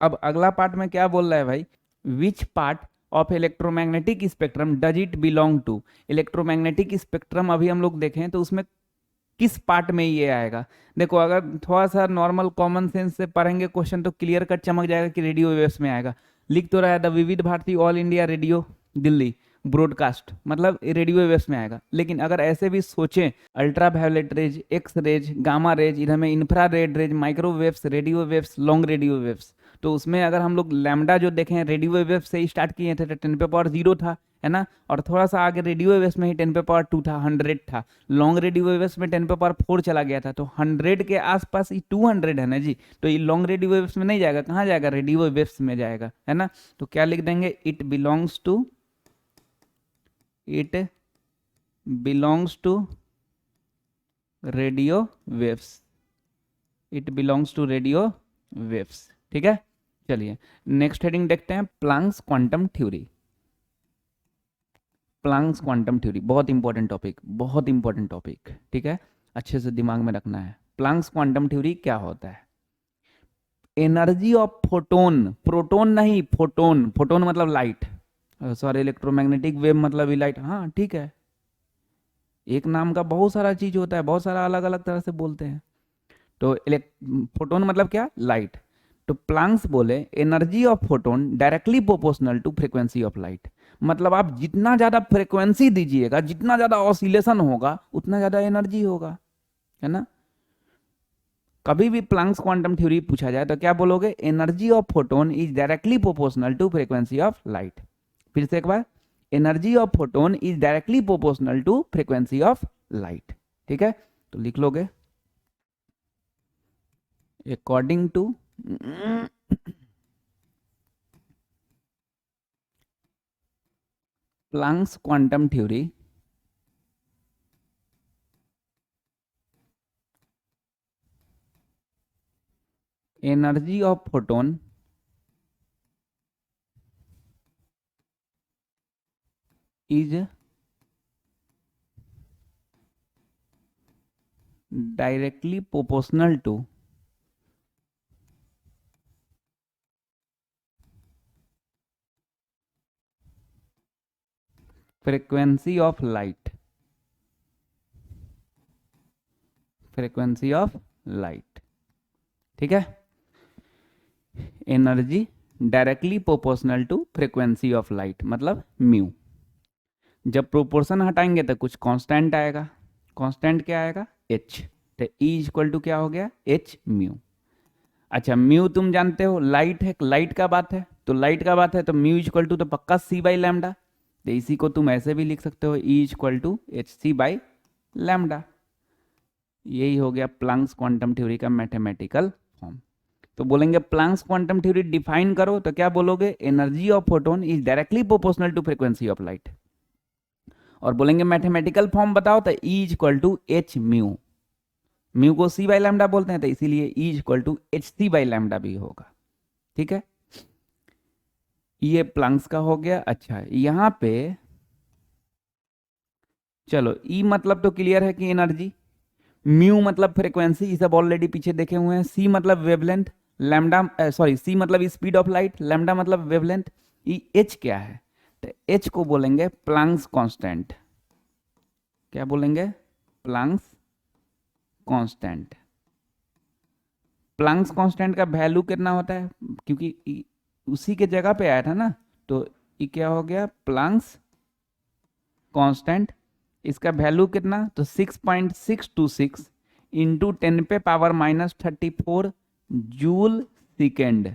अब अगला पार्ट में क्या बोल रहा है भाई, which part of electromagnetic spectrum does it belong to. Electromagnetic spectrum अभी हम लोग देखें तो उसमें किस पार्ट में ये आएगा। देखो अगर थोड़ा सा नॉर्मल कॉमन सेंस से पढ़ेंगे क्वेश्चन तो क्लियर कट चमक जाएगा कि रेडियो वेव्स में आएगा। लिख तो रहा है the Vividh Bharati All India Radio Delhi broadcast, मतलब रेडियो वेव्स में आएगा। लेकिन अगर ऐसे भी सोचें, ultraviolet rays, X rays, gamma rays, इधर में infrared rays, microwaves, radio waves, long radio waves, तो उसमें अगर हम लोग लैम्डा जो देखें रेडियो वेव से ही स्टार्ट किए थे तो 10⁻0 था, है ना। और थोड़ा सा आगे रेडियो वेव्स में ही 10⁻2 था, 100 था। लॉन्ग रेडियो वेव्स में 10⁻4 चला गया था, तो 100 के आसपास ही 200 है ना जी। तो ये लॉन्ग रेडियो वेव्स में नहीं जाएगा, कहाँ जाएगा, रेडियो वेव्स में जाएगा, है ना। तो क्या लिख देंगे, it belongs to radio waves, it belongs to radio waves, ठीक है। चलिए नेक्स्ट हेडिंग देखते हैं, Planck's quantum theory. Planck's quantum theory बहुत इंपॉर्टेंट टॉपिक, बहुत इंपॉर्टेंट टॉपिक, ठीक है, अच्छे से दिमाग में रखना है। प्लांक्स क्वांटम थ्योरी क्या होता है, एनर्जी ऑफ फोटोन, प्रोटोन नहीं फोटोन, फोटोन मतलब लाइट, सॉरी इलेक्ट्रोमैग्नेटिक वेव मतलब भी लाइट, हाँ ठीक है। एक नाम का बहुत सारा चीज होता है, बहुत सारा अलग अलग तरह से बोलते हैं। तो फोटोन मतलब क्या, लाइट। तो प्लांक्स बोले energy of photon directly proportional to frequency of light, मतलब आप जितना ज्यादा फ्रिक्वेंसी दीजिएगा, जितना ज्यादा ऑसिलेशन होगा, उतना ज्यादा एनर्जी होगा, है ना। कभी भी प्लैंक्स क्वांटम थ्योरी पूछा जाए तो क्या बोलोगे, energy of photon is directly proportional to frequency of light. फिर से एक बार, energy of photon is directly proportional to frequency of light. ठीक है, तो लिख लोगे according to Planck's quantum theory, energy of photon is directly proportional to frequency of light, frequency of light. ठीक है, energy directly proportional to frequency of light मतलब mu. जब proportion हटाएंगे तो कुछ कांस्टेंट आएगा, कांस्टेंट क्या आएगा, एच। तो ई इक्वल टू क्या हो गया, एच म्यू। अच्छा, म्यू तुम जानते हो लाइट है, लाइट का बात है, तो लाइट का बात है तो म्यू इक्वल टू तो पक्का सी बाई लैम्डा। तो इसी को तुम ऐसे भी लिख सकते हो, E equal to h c by lambda. यही हो गया प्लैंक्स क्वांटम थ्योरी का मैथमेटिकल फॉर्म। तो बोलेंगे प्लैंक्स क्वांटम थ्योरी डिफाइन करो, तो क्या बोलोगे, energy of photon is directly proportional to frequency of light. और बोलेंगे मैथमेटिकल फॉर्म बताओ, तो E equal to h mu. Mu को सी बाई लैम्डा बोलते हैं, तो इसीलिए E equal to h c by lambda भी होगा। ठीक है, ये प्लैंक्स का हो गया। अच्छा, यहां पे चलो, ई मतलब तो क्लियर है कि एनर्जी, म्यू मतलब फ्रीक्वेंसी, ये सब ऑलरेडी पीछे देखे हुए हैं। सी मतलब वेवलेंथ, लैम्डा सॉरी सी मतलब स्पीड ऑफ लाइट, लैम्डा मतलब वेवलेंथ। ये एच क्या है, तो एच को बोलेंगे प्लैंक्स कांस्टेंट। क्या बोलेंगे, प्लैंक्स कांस्टेंट। प्लैंक्स कांस्टेंट का वैल्यू कितना होता है, क्योंकि उसी के जगह पे आया था ना, तो ये क्या हो गया, प्लैंक्स कांस्टेंट। इसका वैल्यू कितना, तो 6.626 इंटू 10 पे पावर -34 जूल सेकेंड।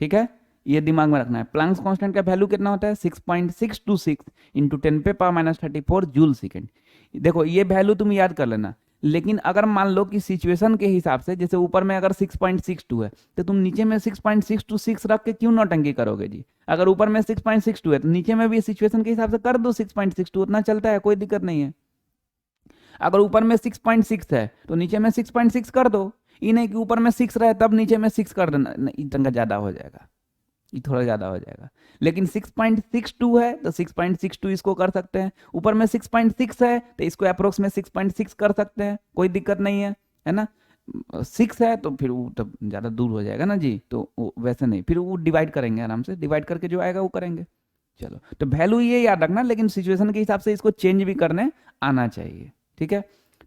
ठीक है, ये दिमाग में रखना है। प्लैंक्स कांस्टेंट का वैल्यू कितना होता है, 6.626 इंटू 10 पे पावर -34 जूल सेकेंड। देखो ये वैल्यू तुम याद कर लेना, लेकिन अगर मान लो कि सिचुएशन के हिसाब से, जैसे ऊपर में अगर 6.62 है, तो तुम नीचे में 6.626 रख के क्यों नौटंकी करोगे जी। अगर ऊपर में 6.62 है तो नीचे में भी सिचुएशन के हिसाब से कर दो 6.62, उतना चलता है, कोई दिक्कत नहीं है। अगर ऊपर में 6.6 है तो नीचे में 6.6 कर दो, ये नहीं कि ऊपर में 6 रहे तब नीचे में 6 कर देना, इतना ज्यादा हो जाएगा, ये थोड़ा ज्यादा हो जाएगा। लेकिन 6.62 है तो 6.62 इसको कर सकते हैं, ऊपर में 6.6 है तो इसको अप्रोक्स में 6.6 कर सकते हैं, कोई दिक्कत नहीं है ना। 6 है तो फिर वो तो ज़्यादा दूर हो जाएगा ना जी, तो वैसे नहीं, फिर वो डिवाइड करेंगे, आराम से डिवाइड करके जो आएगा वो करेंगे। चलो, तो वैल्यू ये याद रखना, लेकिन सिचुएशन के हिसाब से इसको चेंज भी करने आना चाहिए। ठीक है,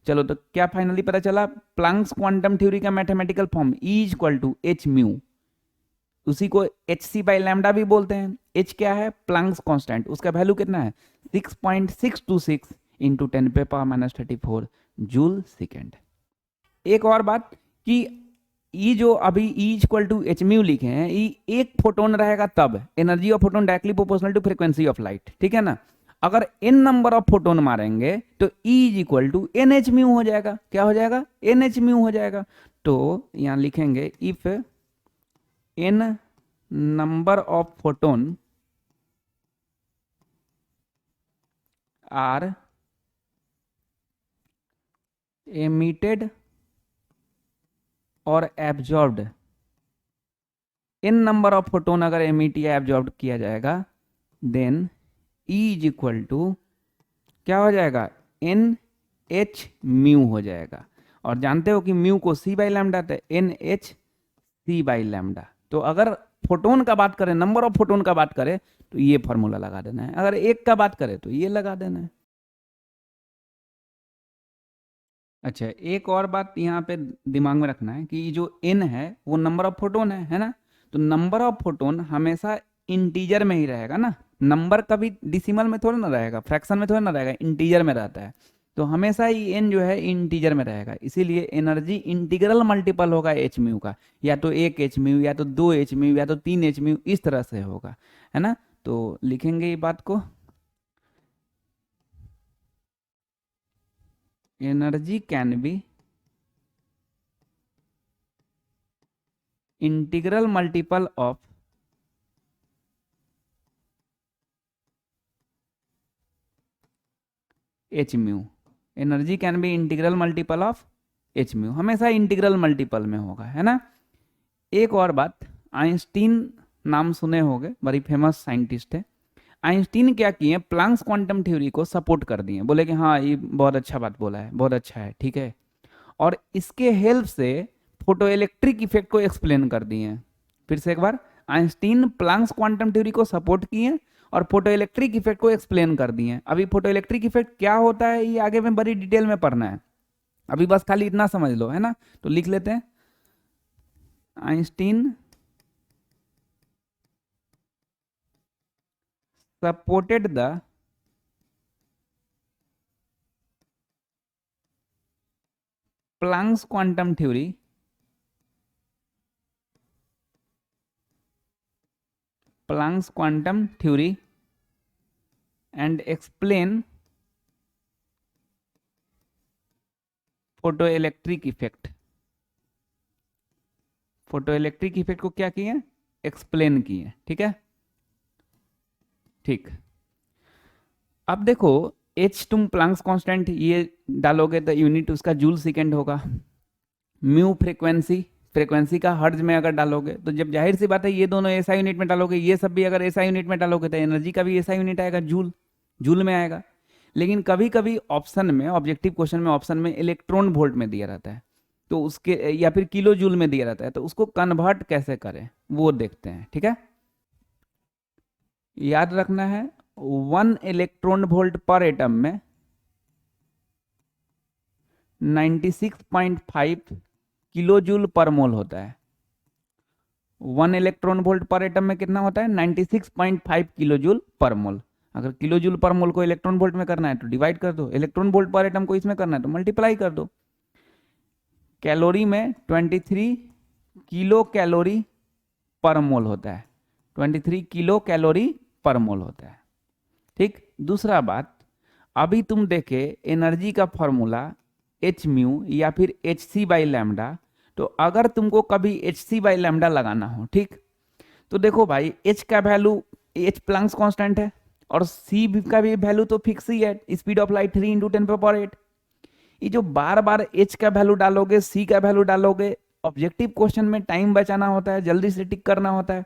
चलो, तो क्या फाइनली पता चला, प्लैंक्स क्वांटम थ्योरी का mathematical form E equal to h mu, उसी को एच सी बाई लैम्डा भी बोलते हैं। एच क्या है, प्लैंक्स कांस्टेंट, उसका वैल्यू कितना है 6.626 इंटू 10 पे पावर -34 जूल सेकेंड। एक और बात कि ई जो अभी E equal to h mu लिखे हैं, ई एक फोटोन रहेगा तब, energy of photon directly proportional to frequency of light. ठीक है ना, अगर एन नंबर ऑफ फोटोन मारेंगे तो E is equal to n h mu हो जाएगा। क्या हो जाएगा, एन एच म्यू हो जाएगा। तो यहां लिखेंगे if n number of photon are emitted or absorbed, n number of photon अगर emit या absorbed किया जाएगा, then E is equal to क्या हो जाएगा, एन एच म्यू हो जाएगा। और जानते हो कि म्यू को सी बाई लैम्डा, तो n h c by lambda. तो अगर फोटोन का बात करें, नंबर ऑफ फोटोन का बात करें, तो ये फॉर्मूला लगा देना है, अगर एक का बात करें तो ये लगा देना है। अच्छा, एक और बात यहाँ पे दिमाग में रखना है कि जो n है वो नंबर ऑफ फोटोन है ना, तो नंबर ऑफ फोटोन हमेशा इंटीजर में ही रहेगा ना, नंबर कभी डिसिमल में थोड़ा ना रहेगा, फ्रैक्शन में थोड़ा ना रहेगा, इंटीजर में रहता है। तो हमेशा ही एन जो है इंटीजर में रहेगा, इसीलिए एनर्जी इंटीग्रल मल्टीपल होगा एच म्यू का। या तो 1 एच म्यू, या तो 2 एच म्यू, या तो 3 एच म्यू, इस तरह से होगा, है ना। तो लिखेंगे ये बात को, energy can be integral multiple of H mu. Energy can be integral multiple of H mu, हमेशा इंटीग्रल मल्टीपल में होगा, है ना। एक और बात, आइंस्टीन नाम सुने होंगे, बड़ी फेमस साइंटिस्ट है। आइंस्टीन क्या किए, प्लैंक्स क्वांटम थ्योरी को सपोर्ट कर दिए, बोले कि हाँ ये बहुत अच्छा बात बोला है, बहुत अच्छा है, ठीक है। और इसके हेल्प से फोटो इलेक्ट्रिक इफेक्ट को एक्सप्लेन कर दिए। फिर से एक बार, आइंस्टीन प्लैंक्स क्वांटम थ्योरी को सपोर्ट किए और फोटो इलेक्ट्रिक इफेक्ट को एक्सप्लेन कर दिए। अभी फोटो इलेक्ट्रिक इफेक्ट क्या होता है ये आगे में बड़ी डिटेल में पढ़ना है, अभी बस खाली इतना समझ लो, है ना। तो लिख लेते हैं, Einstein supported the Planck's quantum theory Planck's quantum theory and explain photoelectric effect। Photoelectric effect को क्या किए, एक्सप्लेन किए, ठीक है। ठीक, अब देखो एच तुम प्लैंक्स कांस्टेंट ये डालोगे तो यूनिट उसका जूल सेकेंड होगा। म्यू फ्रीक्वेंसी, फ्रीक्वेंसी का हर्ज में अगर डालोगे तो जब जाहिर सी बात है ये दोनों ऐसा यूनिट में डालोगे, ये सब भी अगर ऐसा यूनिट में डालोगे तो एनर्जी का भी ऐसा यूनिट आएगा, जूल, जूल में आएगा। लेकिन कभी कभी ऑप्शन में, ऑब्जेक्टिव क्वेश्चन में ऑप्शन में इलेक्ट्रॉन वोल्ट में दिया रहता है, तो उसके या फिर किलो जूल में दिया रहता है, तो उसको कन्वर्ट कैसे करें वो देखते हैं, ठीक है। याद रखना है 1 इलेक्ट्रॉन वोल्ट पर एटम में 96.5 किलो जूल पर मोल होता है। 1 इलेक्ट्रॉन वोल्ट पर एटम में कितना होता है, 96.5 किलो जूल पर मोल। अगर किलो जूल पर मोल को इलेक्ट्रॉन वोल्ट में करना है तो डिवाइड कर दो, इलेक्ट्रॉन वोल्ट पर एटम को इसमें करना है तो मल्टीप्लाई कर दो। कैलोरी में 23 किलो कैलोरी पर मोल होता है, 23 किलो कैलोरी पर मोल होता है, ठीक। दूसरा बात, अभी तुम देखे एनर्जी का फॉर्मूला एच म्यू या फिर एच सी बाई लैम्डा, तो अगर तुमको कभी एच सी बाई लैम्डा लगाना हो, ठीक, तो देखो भाई एच का वैल्यू, एच प्लैंक्स कांस्टेंट है और सी का भी वैल्यू तो फिक्स ही है, स्पीड ऑफ लाइट 3 × 10⁸। ये जो बार बार एच का वैल्यू डालोगे, सी का वैल्यू डालोगे, ऑब्जेक्टिव क्वेश्चन में टाइम बचाना होता है, जल्दी से टिक करना होता है।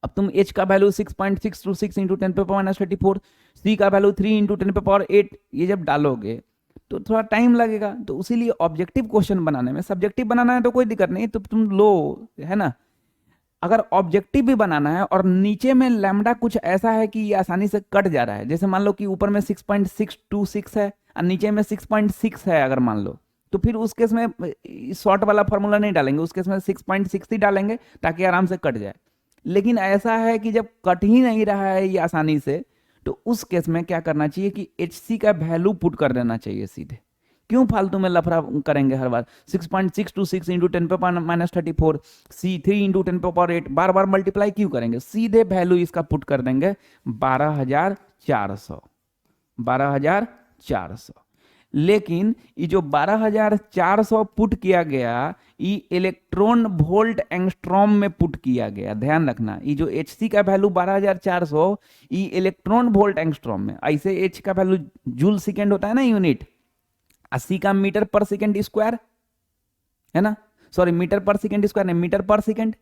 अब तुम एच का वैल्यू 6.626 × 10⁻34, सी का वैल्यू 3 × 10⁸, ये जब डालोगे तो थोड़ा टाइम लगेगा। तो उसीलिए ऑब्जेक्टिव क्वेश्चन बनाने में, सब्जेक्टिव बनाना है तो कोई दिक्कत नहीं, तो तुम लो, है ना। अगर ऑब्जेक्टिव भी बनाना है और नीचे में लैम्डा कुछ ऐसा है कि ये आसानी से कट जा रहा है, जैसे मान लो कि ऊपर में 6.626 है और नीचे में 6.6 है, अगर मान लो, तो फिर उस केस में शॉर्ट वाला फॉर्मूला नहीं डालेंगे, उस केस में 6.6 ही डालेंगे ताकि आराम से कट जाए। लेकिन ऐसा है कि जब कट ही नहीं रहा है ये आसानी से, तो उस केस में क्या करना चाहिए कि एच सी का वैल्यू पुट कर देना चाहिए सीधे। क्यों फालतू में लफड़ा करेंगे हर बार, 6.626 × 10⁻34, सी 3 × 10⁸, बार बार मल्टीप्लाई क्यों करेंगे, सीधे वैल्यू इसका पुट कर देंगे 12,400, 12,400। लेकिन ये जो 12,400 पुट किया गया, ये इलेक्ट्रॉन वोल्ट एंगस्ट्रॉम में पुट किया गया, ध्यान रखना। ये जो एच सी का वैल्यू 12,400, ये इलेक्ट्रॉन वोल्ट एंगस्ट्रॉम में, ऐसे एच का वैल्यू जूल सेकेंड होता है ना यूनिट, 80 का मीटर पर सेकेंड स्क्वायर, है ना, सॉरी मीटर पर सेकेंड स्क्वायर नहीं, मीटर पर सेकेंड।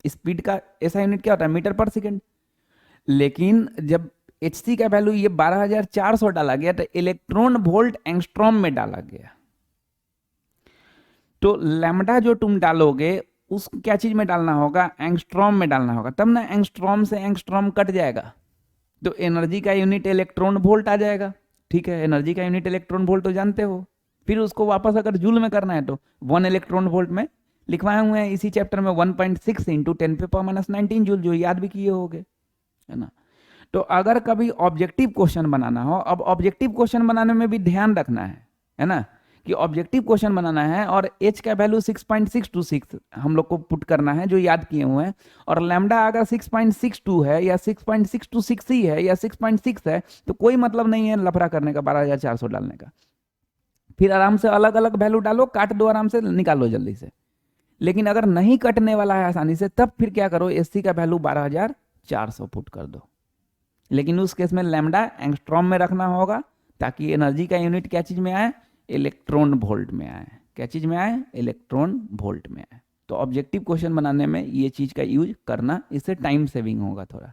स्पीड का ऐसा यूनिट क्या होता है, मीटर पर सेकेंड। लेकिन जब एच सी का वैल्यू ये 12,400 डाला गया तो इलेक्ट्रॉन वोल्ट एंगस्ट्रॉम में डाला गया। तो लैम्डा जो तुम डालोगे उस क्या चीज में डालना होगा, एंगस्ट्रॉम में डालना होगा, तब ना एंगस्ट्रॉम से एंगस्ट्रॉम कट जाएगा तो एनर्जी का यूनिट इलेक्ट्रॉन वोल्ट आ जाएगा, ठीक है। एनर्जी का यूनिट इलेक्ट्रॉन वोल्ट तो जानते हो। फिर उसको वापस अगर जूल में करना है तो 1 इलेक्ट्रॉन वोल्ट में लिखवाए हुए हैं इसी चैप्टर में 1.6 × 10⁻19 जूल, जो याद भी किए होगे, है ना। तो अगर कभी ऑब्जेक्टिव क्वेश्चन बनाना हो, अब ऑब्जेक्टिव क्वेश्चन बनाने में भी ध्यान रखना है ना, कि ऑब्जेक्टिव क्वेश्चन बनाना है और एच का वैल्यू 6.626 हम लोग को पुट करना है जो याद किए हुए हैं, और लैम्डा अगर 6.62 है या 6.626 ही है या 6.6 है तो कोई मतलब नहीं है लफड़ा करने का 12,400 डालने का। फिर आराम से अलग अलग वैल्यू डालो, काट दो, आराम से निकालो जल्दी से। लेकिन अगर नहीं कटने वाला है आसानी से, तब फिर क्या करो, एससी का वैल्यू 12,400 पुट कर दो। लेकिन उस केस में लैम्डा एंगस्ट्रॉम में रखना होगा, ताकि एनर्जी का यूनिट क्या चीज में आए, इलेक्ट्रॉन वोल्ट में आए। क्या चीज में आए, इलेक्ट्रॉन वोल्ट में आए। तो ऑब्जेक्टिव क्वेश्चन बनाने में ये चीज का यूज करना, इससे टाइम सेविंग होगा थोड़ा।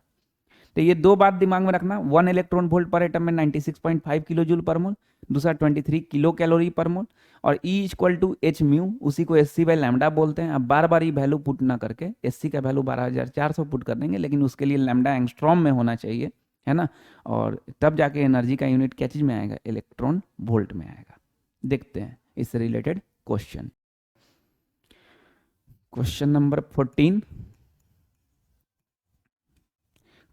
तो ये दो बात दिमाग में रखना, 1 इलेक्ट्रॉन वोल्ट पर एटम में 96.5 किलो जूल पर मोल, दूसरा 23 किलो कैलोरी पर मोल, और E equal to h mu, उसी को एस सी बाई लैम्डा बोलते हैं। अब बार बार ये वैल्यू पुट ना करके एस सी का वैल्यू 12,400 पुट कर देंगे, लेकिन उसके लिए लैम्डा एंगस्ट्रॉम में होना चाहिए, है ना। और तब जाके एनर्जी का यूनिट क्या चीज में आएगा, इलेक्ट्रॉन वोल्ट में आएगा। देखते हैं इससे related question. Question number 14,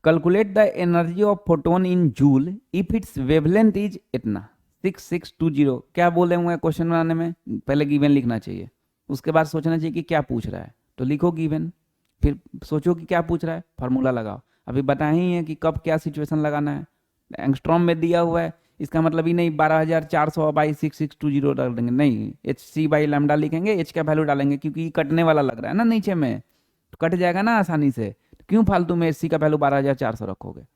calculate the energy of photon in joule if it's wavelength is इतना 6620। क्या बोले हुए हैं क्वेश्चन बनाने में, पहले गिवन लिखना चाहिए, उसके बाद सोचना चाहिए कि क्या पूछ रहा है, तो लिखो गिवन, फिर सोचो कि क्या पूछ रहा है, फार्मूला लगाओ। अभी बताए ही है कि कब क्या सिचुएशन लगाना है। एंगस्ट्रॉम में दिया हुआ है, इसका मतलब ही नहीं 12,400 बाई 6620 डाल देंगे, नहीं, एच सी बाई लैम्डा लिखेंगे, एच का वैल्यू डालेंगे, क्योंकि कटने वाला लग रहा है ना नीचे में, तो कट जाएगा ना आसानी से, तो क्यों फालतू में एच सी का वैल्यू 12,400 रखोगे।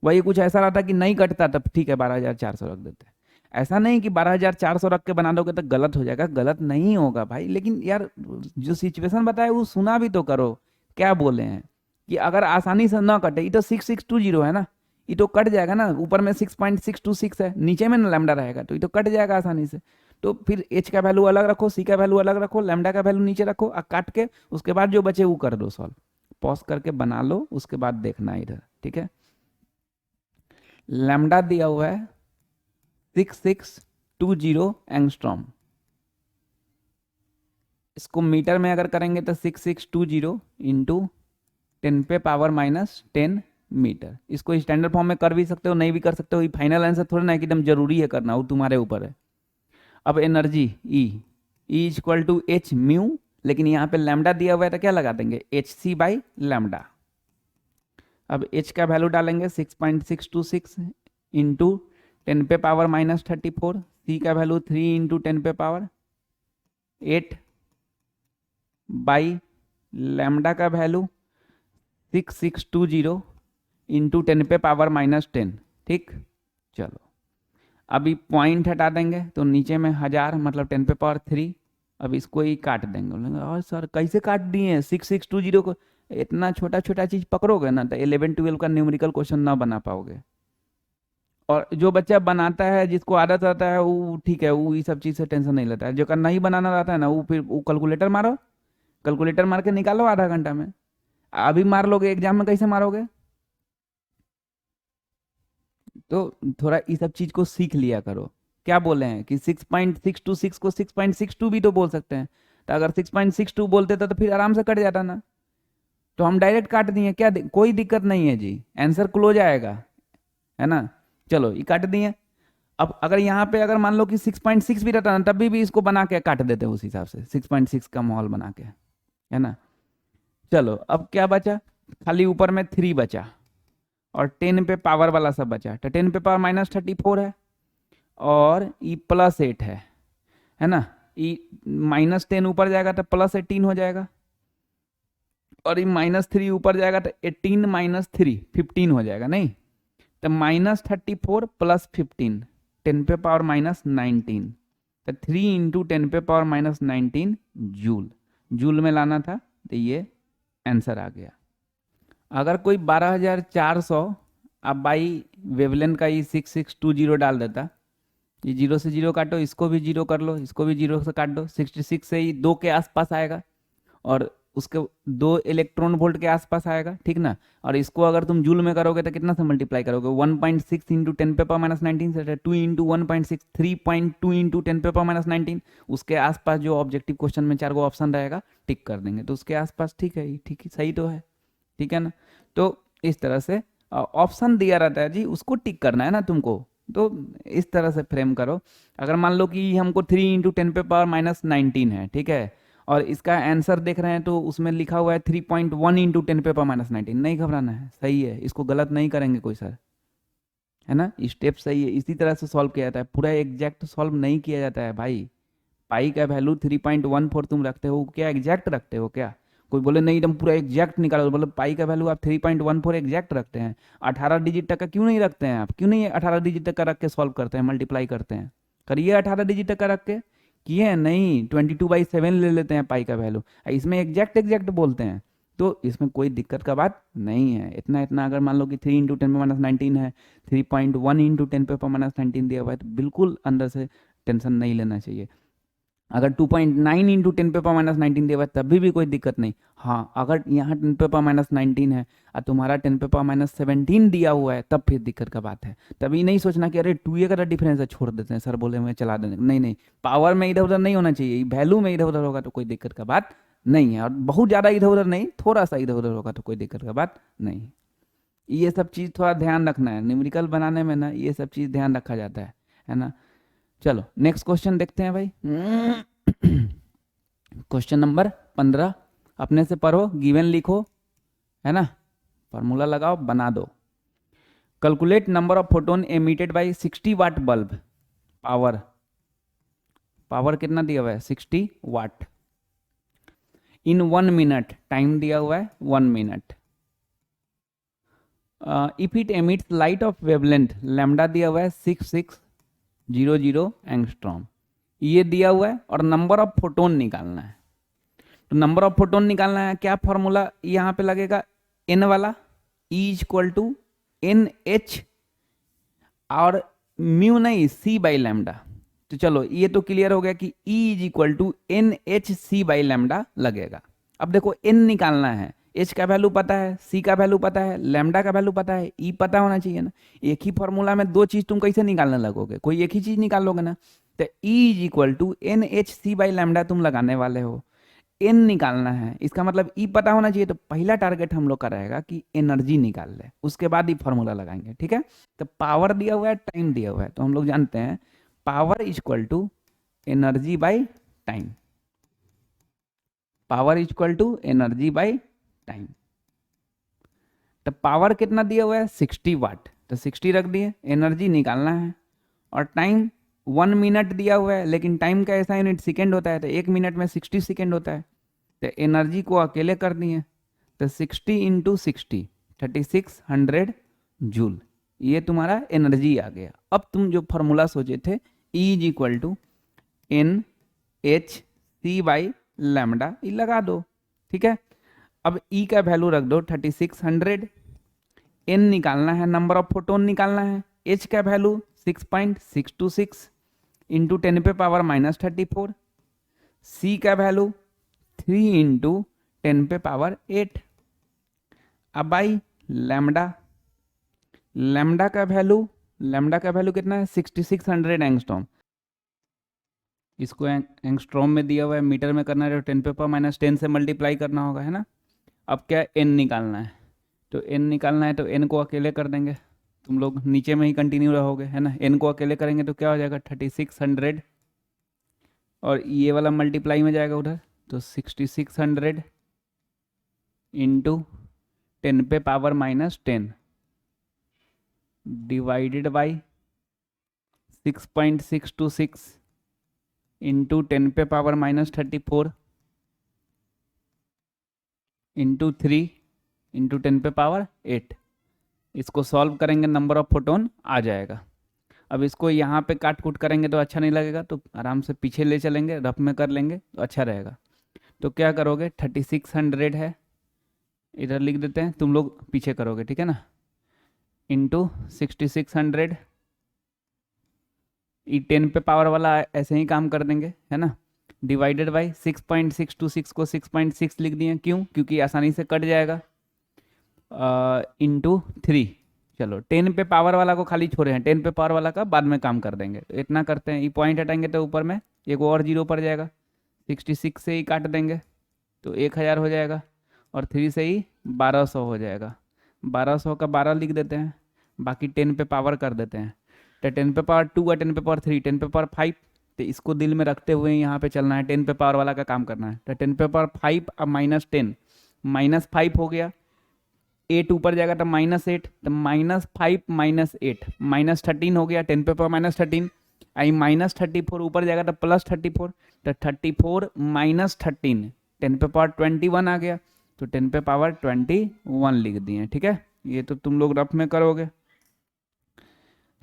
वही कुछ ऐसा रहता कि नहीं कटता, तब ठीक है 12,400 रख देते हैं। ऐसा नहीं कि 12,400 रख के बना दोगे तो गलत हो जाएगा, गलत नहीं होगा भाई, लेकिन यार जो सिचुएशन बताए वो सुना भी तो करो। क्या बोले हैं कि अगर आसानी से ना कटे, ये तो 6620 है ना, ये तो कट जाएगा ना, ऊपर में 6.626 है, नीचे में ना लैम्डा रहेगा, तो ये तो कट जाएगा आसानी से। तो फिर एच का वैल्यू अलग रखो, सी का वैल्यू अलग रखो, लैम्डा का वैल्यू नीचे रखो, और काट के उसके बाद जो बचे वो कर दो सॉल्व, पॉज करके बना लो, उसके बाद देखना इधर, ठीक है। लैम्डा दिया हुआ है 6620 एंगस्ट्रॉम, इसको मीटर में अगर करेंगे तो 6620 इंटू 10⁻⁻10 मीटर। इसको स्टैंडर्ड फॉर्म में कर भी सकते हो, नहीं भी कर सकते हो, ये फाइनल आंसर थोड़ा ना कि एकदम जरूरी है करना, वो तुम्हारे ऊपर है। अब energy E equal to h mu, लेकिन यहाँ पे लैम्डा दिया हुआ है तो क्या लगा देंगे, एच सी बाई लैम्डा। अब एच का वैल्यू डालेंगे 6.626 इंटू 10⁻⁻34, सी का वैल्यू 3 इंटू 10⁻8 बाई लैम्डा का वैल्यू 6620 इंटू 10⁻�10। ठीक, चलो अभी पॉइंट हटा देंगे तो नीचे में 1000 मतलब 10⁻3। अब इसको ही काट देंगे, बोलेंगे और सर कैसे काट दिए 6620 को, इतना छोटा छोटा चीज पकड़ोगे ना तो 11-12 का न्यूमेरिकल क्वेश्चन ना बना पाओगे। और जो बच्चा बनाता है, जिसको आदत आता है, वो ठीक है, वो ये सब चीज़ से टेंशन नहीं लेता है। जो का नहीं बनाना रहता है ना, वो फिर वो कैलकुलेटर मारो, कैलकुलेटर मार के निकालो आधा घंटा में। अभी मार लोगे एग्जाम में, कैसे मारोगे। तो थोड़ा इस सब चीज को सीख लिया करो। क्या बोले हैं कि 6.626 को 6.62 भी तो बोल सकते हैं, तो अगर 6.62 बोलते तो फिर आराम से कट जाता ना, तो हम डायरेक्ट काट दिए, क्या कोई दिक्कत नहीं है जी, आंसर क्लोज आएगा, है ना। चलो ये काट दिए। अब अगर यहाँ पे अगर मान लो कि 6.6 भी रहता ना, तब भी इसको बना के काट देते उस हिसाब से, 6.6 का माहौल बना के, है ना। चलो अब क्या बचा, खाली ऊपर में 3 बचा और 10 पे पावर वाला सब बचा, तो 10 पे पावर -34 है और ई +8 है ना। ई -10 ऊपर जाएगा तो +18 हो जाएगा, और ये -3 ऊपर जाएगा तो 18 - 3 15 हो जाएगा, नहीं तो -34 + 15 10 पे पावर -19, तो 3 इंटू 10 पे पावर -19 जूल, जूल में लाना था, तो ये आंसर आ गया। अगर कोई 12,400 अब बाई वेवलेंथ का ये 6620 डाल देता, ये 0 से 0 काटो, इसको भी 0 कर लो, इसको भी 0 से काट दो, 66 से ही 2 के आसपास आएगा, और उसके 2 इलेक्ट्रॉन वोल्ट के आसपास आएगा, ठीक ना। और इसको अगर तुम जूल में करोगे तो कितना से मल्टीप्लाई करोगे, 1.6 इंटू 10 पे पावर -19 से 2 इंटू 1.6 3.2 इंटू 10 पे पावर -19, उसके आसपास जो ऑब्जेक्टिव क्वेश्चन में 4 गो ऑप्शन रहेगा टिक कर देंगे, तो उसके आसपास ठीक है, ठीक सही तो है, ठीक है ना। तो इस तरह से ऑप्शन दिया रहता है जी, उसको टिक करना है ना तुमको। तो इस तरह से फ्रेम करो। अगर मान लो कि हमको 3 × 10⁻⁹ है, ठीक है, और इसका आंसर देख रहे हैं तो उसमें लिखा हुआ है 3.1 × 10⁻⁹, नहीं घबराना है, सही है, इसको गलत नहीं करेंगे कोई सर, है ना, स्टेप सही है, इसी तरह से सॉल्व किया जाता है, पूरा एग्जैक्ट सॉल्व नहीं किया जाता है भाई। पाई का वैल्यू 3.14 तुम रखते हो, क्या एग्जैक्ट रखते हो क्या? कोई बोले नहीं एकदम पूरा एग्जैक्ट निकालो, बोले पाई का वैल्यू आप 3.14 एग्जैक्ट रखते हैं, 18 डिजिट तक का क्यों नहीं रखते हैं आप? क्यों नहीं 18 डिजिट तक का रख के सॉल्व करते हैं, मल्टीप्लाई करते हैं? करिए 18 डिजिट तक का रख के, किए हैं? नहीं, 22/7 ले लेते हैं पाई का वैल्यू, इसमें एग्जैक्ट एग्जैक्ट बोलते हैं। तो इसमें कोई दिक्कत का बात नहीं है। इतना इतना अगर मान लो कि 3 × 10⁻⁹ है, 3.1 × 10⁻⁹ दिया हुआ है, तो बिल्कुल अंदर से टेंशन नहीं लेना चाहिए। अगर 2.9 × 10⁻⁹ दिया हुआ है तभी भी कोई दिक्कत नहीं। हाँ, अगर यहाँ 10⁻⁹ है और तुम्हारा 10⁻⁻17 दिया हुआ है, तब फिर दिक्कत का बात है। तभी नहीं सोचना कि अरे 2 का डिफरेंस है, छोड़ देते हैं, सर बोले हमें चला देंगे, नहीं नहीं, पावर में इधर उधर नहीं होना चाहिए, वैल्यू में इधर उधर होगा तो कोई दिक्कत का बात नहीं है, और बहुत ज़्यादा इधर उधर नहीं, थोड़ा सा इधर उधर होगा तो कोई दिक्कत का बात नहीं। ये सब चीज़ थोड़ा ध्यान रखना है, न्यूमेरिकल बनाने में ना ये सब चीज़ ध्यान रखा जाता है ना। चलो नेक्स्ट क्वेश्चन देखते हैं भाई। क्वेश्चन नंबर 15, अपने से पढ़ो, गिवन लिखो, है ना, फार्मूला लगाओ, बना दो। Calculate number of photon emitted by 60 watt bulb, power, power कितना दिया हुआ है 60 वाट, इन 1 मिनट, टाइम दिया हुआ है 1 minute. If it emits light of wavelength, lambda दिया हुआ है 6600 एंगस्ट्रॉम, ये दिया हुआ है, और नंबर ऑफ फोटोन निकालना है। तो नंबर ऑफ फोटोन निकालना है, क्या फॉर्मूला यहाँ पे लगेगा, एन वाला, E = NH, और म्यू नहीं, C/λ। तो चलो ये तो क्लियर हो गया कि E = NHC/λ लगेगा। अब देखो n निकालना है, h का वैल्यू पता है, c का वैल्यू पता है, लैम्डा का वैल्यू पता है, e पता होना चाहिए ना। एक ही फॉर्मूला में दो चीज तुम कैसे निकालने लगोगे, कोई एक ही चीज निकाल लोगे ना। तो E = NHC/λ तुम लगाने वाले हो, n निकालना है, इसका मतलब e पता होना चाहिए। तो पहला टारगेट हम लोग का रहेगा कि एनर्जी निकाल ले, उसके बाद ही फॉर्मूला लगाएंगे, ठीक है। तो पावर दिया हुआ है, टाइम दिया हुआ है, तो हम लोग जानते हैं power = energy by time, power = energy by time. तो पावर कितना दिया हुआ है 60 वाट, तो 60 रख दिए, एनर्जी निकालना है, और टाइम 1 मिनट दिया हुआ है, लेकिन टाइम का ऐसा यूनिट सेकेंड होता है, तो 1 मिनट में 60 सेकेंड होता है। तो एनर्जी को अकेले कर दिए, तो 60 × 60 3600 जूल, ये तुम्हारा एनर्जी आ गया। अब तुम जो फॉर्मूला सोचे थे E = NHC/λ, ये लगा दो, ठीक है। अब E का वैल्यू रख दो 3600, n निकालना है, नंबर ऑफ फोटोन निकालना है, h का वैल्यू 6.626 इंटू 10⁻⁻34, c का वैल्यू 3 × 10⁸। अब भाई लैम्डा, लैम्डा का वैल्यू कितना है 6600 एंगस्ट्रॉम, इसको एंगस्ट्रॉम में दिया हुआ है, मीटर में करना है तो 10⁻10 से मल्टीप्लाई करना होगा, है ना। अब क्या n निकालना है, तो n निकालना है, तो n को अकेले कर देंगे, तुम लोग नीचे में ही कंटिन्यू रहोगे, है ना। n को अकेले करेंगे तो क्या हो जाएगा 3600, और ये वाला मल्टीप्लाई में जाएगा उधर, तो 6600 into 10⁻⁻10 divided by 6.626 into 10⁻⁻34 into 3 into 10⁸। इसको सॉल्व करेंगे, नंबर ऑफ फोटोन आ जाएगा। अब इसको यहाँ पे काट कूट करेंगे तो अच्छा नहीं लगेगा, तो आराम से पीछे ले चलेंगे, रफ में कर लेंगे तो अच्छा रहेगा। तो क्या करोगे, 3600 है, इधर लिख देते हैं, तुम लोग पीछे करोगे, ठीक है ना, इंटू 6600, ये 10 पे पावर वाला ऐसे ही काम कर देंगे, है ना, डिवाइडेड बाई 6.626 को 6.6 लिख दिए, क्यों, क्योंकि आसानी से कट जाएगा, इंटू 3। चलो 10 पे पावर वाला को खाली छोड़े हैं, 10 पे पावर वाला का बाद में काम कर देंगे। तो इतना करते हैं, ये पॉइंट हटाएंगे तो ऊपर में एक और जीरो पड़ जाएगा, 66 से ही काट देंगे तो 1000 हो जाएगा, और 3 से ही 1200 हो जाएगा। 1200 का 12 लिख देते हैं, बाकी 10 पे पावर कर देते हैं। तो 10 पे पावर 2 और 10 पे पावर 3, 10 पे पावर 5, तो इसको दिल में रखते हुए यहाँ पे चलना है, 10 पे पावर वाला का काम करना है। तो 10 पे पावर 5 अब -10, -5 हो गया, 8 ऊपर जाएगा तो -8, तो -5 -8 -13 हो गया, 10 पे पावर -13, आई -34 ऊपर जाएगा तो +34, तो 34 -13, 10 पे पावर 21 आ गया, तो 10 पे पावर 21 लिख दिए। ठीक है, ये तो तुम लोग रफ में करोगे।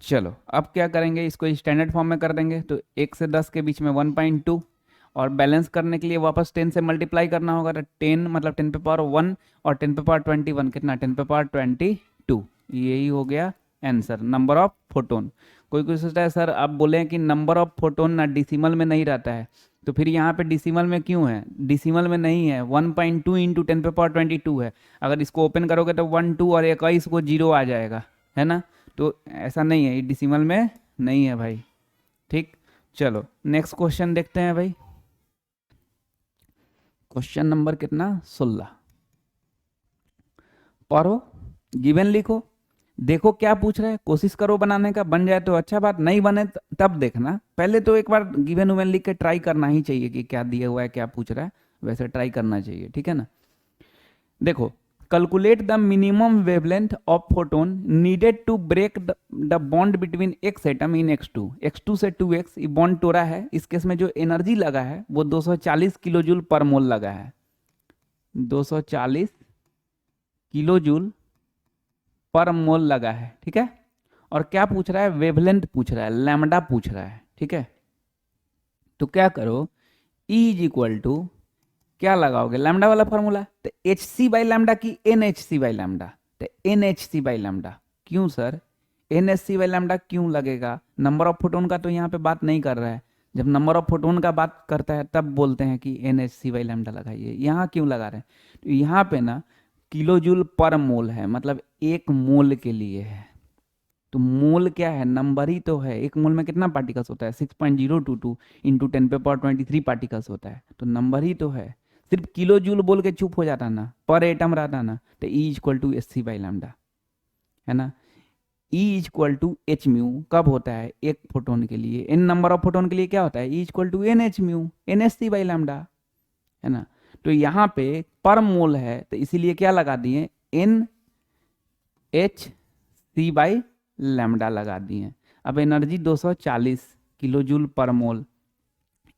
चलो अब क्या करेंगे, इसको स्टैंडर्ड फॉर्म में कर देंगे। तो 1 से 10 के बीच में 1.2, और बैलेंस करने के लिए वापस 10 से मल्टीप्लाई करना होगा, तो 10 मतलब 10 पे पावर 1 और 10 पे पावर 21 कितना, 10 पे पावर 22। यही हो गया आंसर, नंबर ऑफ फोटोन। कोई कोई सोचता है सर आप बोले कि नंबर ऑफ फोटोन ना डिसिमल में नहीं रहता है, तो फिर यहाँ पे डिसिमल में क्यों है? डिसिमल में नहीं है, 1.2 इंटू 10 पे पावर 22 है। अगर इसको ओपन करोगे तो 1 2 और 21 को 0 आ जाएगा, है ना। तो ऐसा नहीं है, ये डिसिमल में नहीं है भाई। ठीक, चलो नेक्स्ट क्वेश्चन देखते हैं भाई। क्वेश्चन नंबर कितना, 16। पढ़ो, गिवन लिखो, देखो क्या पूछ रहा है, कोशिश करो बनाने का, बन जाए तो अच्छा बात, नहीं बने तब देखना। पहले तो एक बार गिवन उवन लिख के ट्राई करना ही चाहिए कि क्या दिया हुआ है, क्या पूछ रहा है, वैसे ट्राई करना चाहिए। ठीक है ना। देखो, calculate the minimum wavelength of photon needed to break the bond between x atom in x2। x2 से 2x ये बॉन्ड तोड़ा है, इस केस में जो एनर्जी लगा है वो 240 किलो जूल पर मोल लगा है, 240 किलो जूल पर मोल लगा है। ठीक है, और क्या पूछ रहा है, वेवलेंथ पूछ रहा है, लैम्डा पूछ रहा है। ठीक है, तो क्या करो, E इज इक्वल टू क्या लगाओगे, लैम्डा वाला फॉर्मूला, तो एच सी बाई लैम्डा की n h c by lambda, तो n h c by lambda. क्यों sir n h c by lambda क्यों लगेगा? नंबर ऑफ फोटोन का तो यहाँ पे बात नहीं कर रहा है, जब नंबर ऑफ फोटोन का बात करता है तब बोलते हैं कि n h c by lambda लगाइए। यहाँ क्यों लगा रहे हैं? तो यहाँ पे ना किलो जूल पर मोल है, मतलब एक मोल के लिए है। तो मोल क्या है, नंबर ही तो है। एक मोल में कितना पार्टिकल्स होता है, 6.022 इंटू 10 पे पावर 23 पार्टिकल्स होता है, तो नंबर ही तो है। सिर्फ किलो जूल बोल के चुप हो जाता ना, पर एटम रहता ना, तो E equal to h c by lambda, है ना। E equal to h mu कब होता है, एक फोटोन के लिए, एन नंबर ऑफ फोटोन के लिए क्या होता है, E equal to n h mu, n h c by lambda, है ना। तो यहाँ पे पर मोल है, तो इसीलिए क्या लगा दिए, n h c by lambda लगा दिए। अब एनर्जी 240 किलो जूल पर मोल,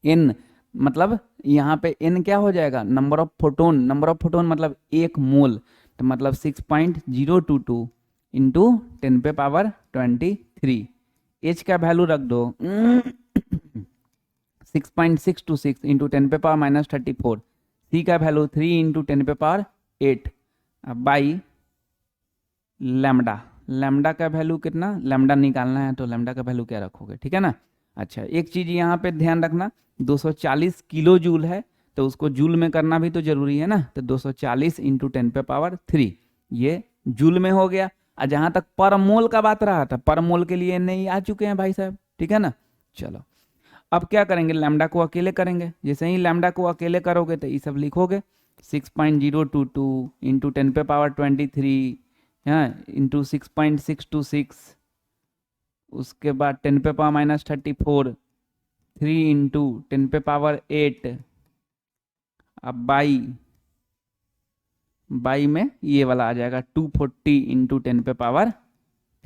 एन मतलब यहाँ पे एन क्या हो जाएगा, number of photon, number of photon मतलब एक मोल, तो मतलब 6.022 इंटू 10 पे पावर 23। एच का वैल्यू रख दो 6.626 इंटू 10 पे पावर -34, सी का वैल्यू 3 इंटू 10 पे पावर 8 बाई लैम्डा। लैम्डा का वैल्यू कितना, लैम्डा निकालना है तो लैम्डा का वैल्यू क्या रखोगे, ठीक है ना। अच्छा, एक चीज यहाँ पे ध्यान रखना, 240 किलो जूल है तो उसको जूल में करना भी तो जरूरी है ना, तो 240 इंटू 10 पे पावर 3 ये जूल में हो गया। और जहां तक पर मोल का बात रहा था, पर मोल के लिए नहीं आ चुके हैं भाई साहब, ठीक है ना। चलो अब क्या करेंगे, लैम्डा को अकेले करेंगे। जैसे ही लैम्डा को अकेले करोगे तो ये सब लिखोगे, 6.022 इंटू 10 पे पावर 23, हाँ, इंटू 6.626, उसके बाद 10 पे पावर -34, 3 इंटू 10 पे पावर 8, अब बाई में ये वाला आ जाएगा 240 इंटू 10 पे पावर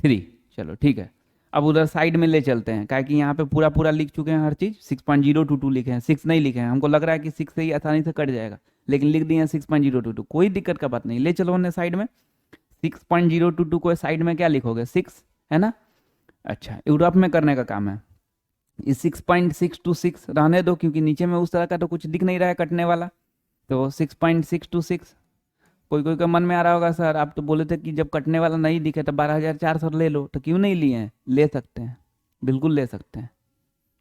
3। चलो ठीक है, अब उधर साइड में ले चलते हैं, क्या कि यहाँ पे पूरा पूरा लिख चुके हैं हर चीज़। 6.022 लिखे हैं, 6 नहीं लिखे हैं, हमको लग रहा है कि 6 से ही आसानी से कट जाएगा, लेकिन लिख दिए हैं 6.022, कोई दिक्कत का बात नहीं, ले चलो उन्हें साइड में। 6.022 को साइड में क्या लिखोगे, 6, है ना। अच्छा, यूरोप में करने का काम है, इस 6.626 रहने दो, क्योंकि नीचे में उस तरह का तो कुछ दिख नहीं रहा है कटने वाला, तो 6.626। कोई कोई का मन में आ रहा होगा सर आप तो बोले थे कि जब कटने वाला नहीं दिखे तो 12,400 ले लो, तो क्यों नहीं लिए हैं, ले सकते हैं, बिल्कुल ले सकते हैं,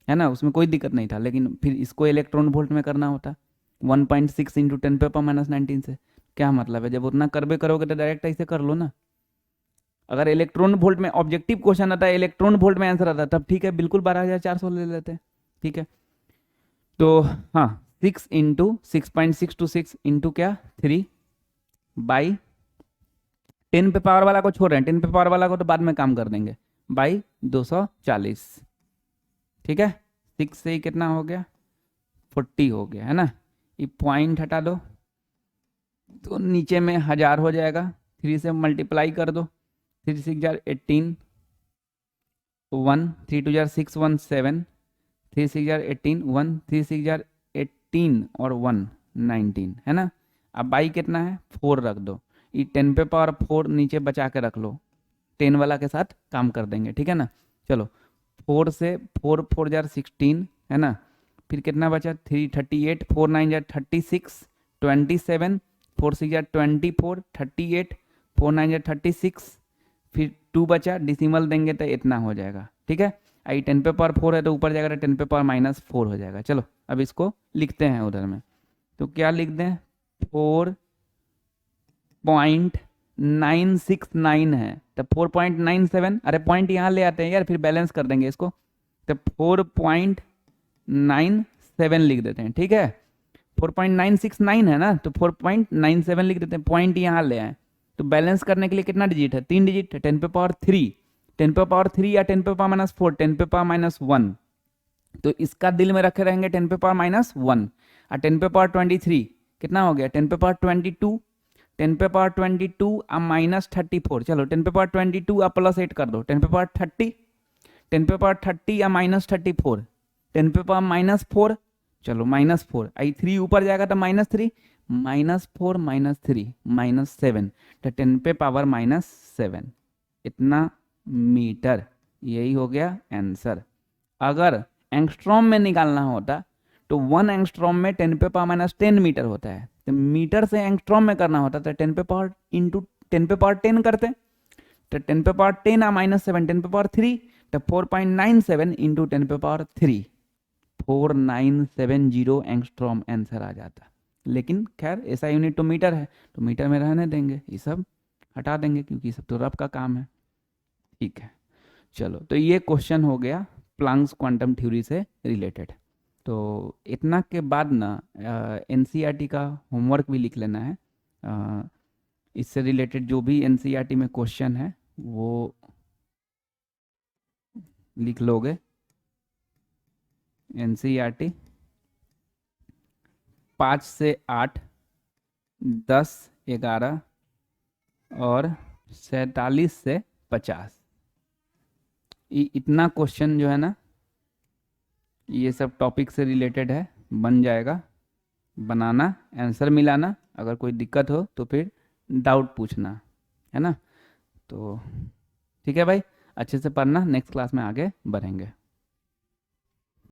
है ना, उसमें कोई दिक्कत नहीं था। लेकिन फिर इसको इलेक्ट्रॉन वोल्ट में करना होता, 1.6 इंटू 10 पे पावर -19 से क्या मतलब है, जब उतना करबे करोगे तो डायरेक्ट ऐसे कर लो ना। अगर इलेक्ट्रॉन वोल्ट में ऑब्जेक्टिव क्वेश्चन आता है, इलेक्ट्रॉन वोल्ट में आंसर आता है, तब ठीक है, बिल्कुल 12,400 ले लेते हैं, ठीक है। तो हाँ, 6 इंटू 6.626 इंटू क्या 3 बाई 10 पे पावर वाला को छोड़ रहे हैं, 10 पे पावर वाला को तो बाद में काम कर देंगे, बाई 240। ठीक है, 6 से ही कितना हो गया, 40 हो गया है ना। ये पॉइंट हटा दो तो नीचे में 1000 हो जाएगा, 3 से मल्टीप्लाई कर दो, 3 6 जार 18, 1 3 2 जार 6 1 7, 3 6 जार 18 1 3 6 जार 18 और 1 19 है ना। अब बाई कितना है, 4 रख दो, ये 10 पे पावर 4 नीचे बचा के रख लो, 10 वाला के साथ काम कर देंगे, ठीक है ना। चलो 4 से 4 4 जार 16 है ना, फिर कितना बचा 3 38, 4 9 जार 36, 27, 4 6 जार 24, 38, 4 9 जार 36, फिर 2 बचा, डिसिमल देंगे तो इतना हो जाएगा, ठीक है। आई 10 पे पावर 4 है तो ऊपर जाएगा, 10 पे पावर -4 हो जाएगा। चलो अब इसको लिखते हैं उधर में, तो क्या लिख दें, 4.969 है तो 4.97, अरे पॉइंट यहाँ ले आते हैं यार, फिर बैलेंस कर देंगे इसको, तो 4.97 लिख देते हैं, ठीक है। 4.969 है ना, तो 4.97 लिख देते हैं, पॉइंट यहाँ ले आए, तो बैलेंस करने के लिए कितना डिजिट है, 3 डिजिट है, 10 पे पावर 3, 10 पे पावर 3 या 10 पे पावर -4, 10 पे पावर -1, तो इसका दिल में रखे रहेंगे 10 पे पावर -1, और 10 पे पावर 23 कितना हो गया, 10 पे पावर 22, 10 पे पावर 22 अब -34, चलो 10 पे पावर 22 अब +8 कर दो, 10 पे पावर 30, 10 पे पावर 30 या -34, 10 पे पावर -4, चलो -4, आई 3 ऊपर जाएगा तो -3, -4 -3 -7, तो 10 पे पावर -7 इतना मीटर, यही हो गया आंसर। अगर एंगस्ट्रॉम में निकालना होता तो 1 एंगस्ट्रॉम में 10 पे पावर -10 मीटर होता है, तो मीटर से एंगस्ट्रॉम में करना होता तो 10 पे पावर इंटू 10 पे पावर 10 करते, तो 10 पे पावर 10 आ -7, 10 पे पावर 3, तो 4.97 इंटू 10 पे पावर 3, 4970 एंगस्ट्रॉम आंसर आ जाता। लेकिन खैर ऐसा यूनिट तो मीटर है, तो मीटर में रहने देंगे, ये सब हटा देंगे क्योंकि सब तो रफ का काम है, ठीक है। चलो तो ये क्वेश्चन हो गया प्लैंक्स क्वांटम थ्योरी से रिलेटेड। तो इतना के बाद ना एनसीईआरटी का होमवर्क भी लिख लेना है, इससे रिलेटेड जो भी एनसीईआरटी में क्वेश्चन है वो लिख लोगे। एनसीईआरटी 5 से 8, 10 11 और 47 से 50, इतना क्वेश्चन जो है ना, ये सब टॉपिक से रिलेटेड है, बन जाएगा, बनाना, आंसर मिलाना, अगर कोई दिक्कत हो तो फिर डाउट पूछना, है ना। तो ठीक है भाई, अच्छे से पढ़ना, नेक्स्ट क्लास में आगे बढ़ेंगे।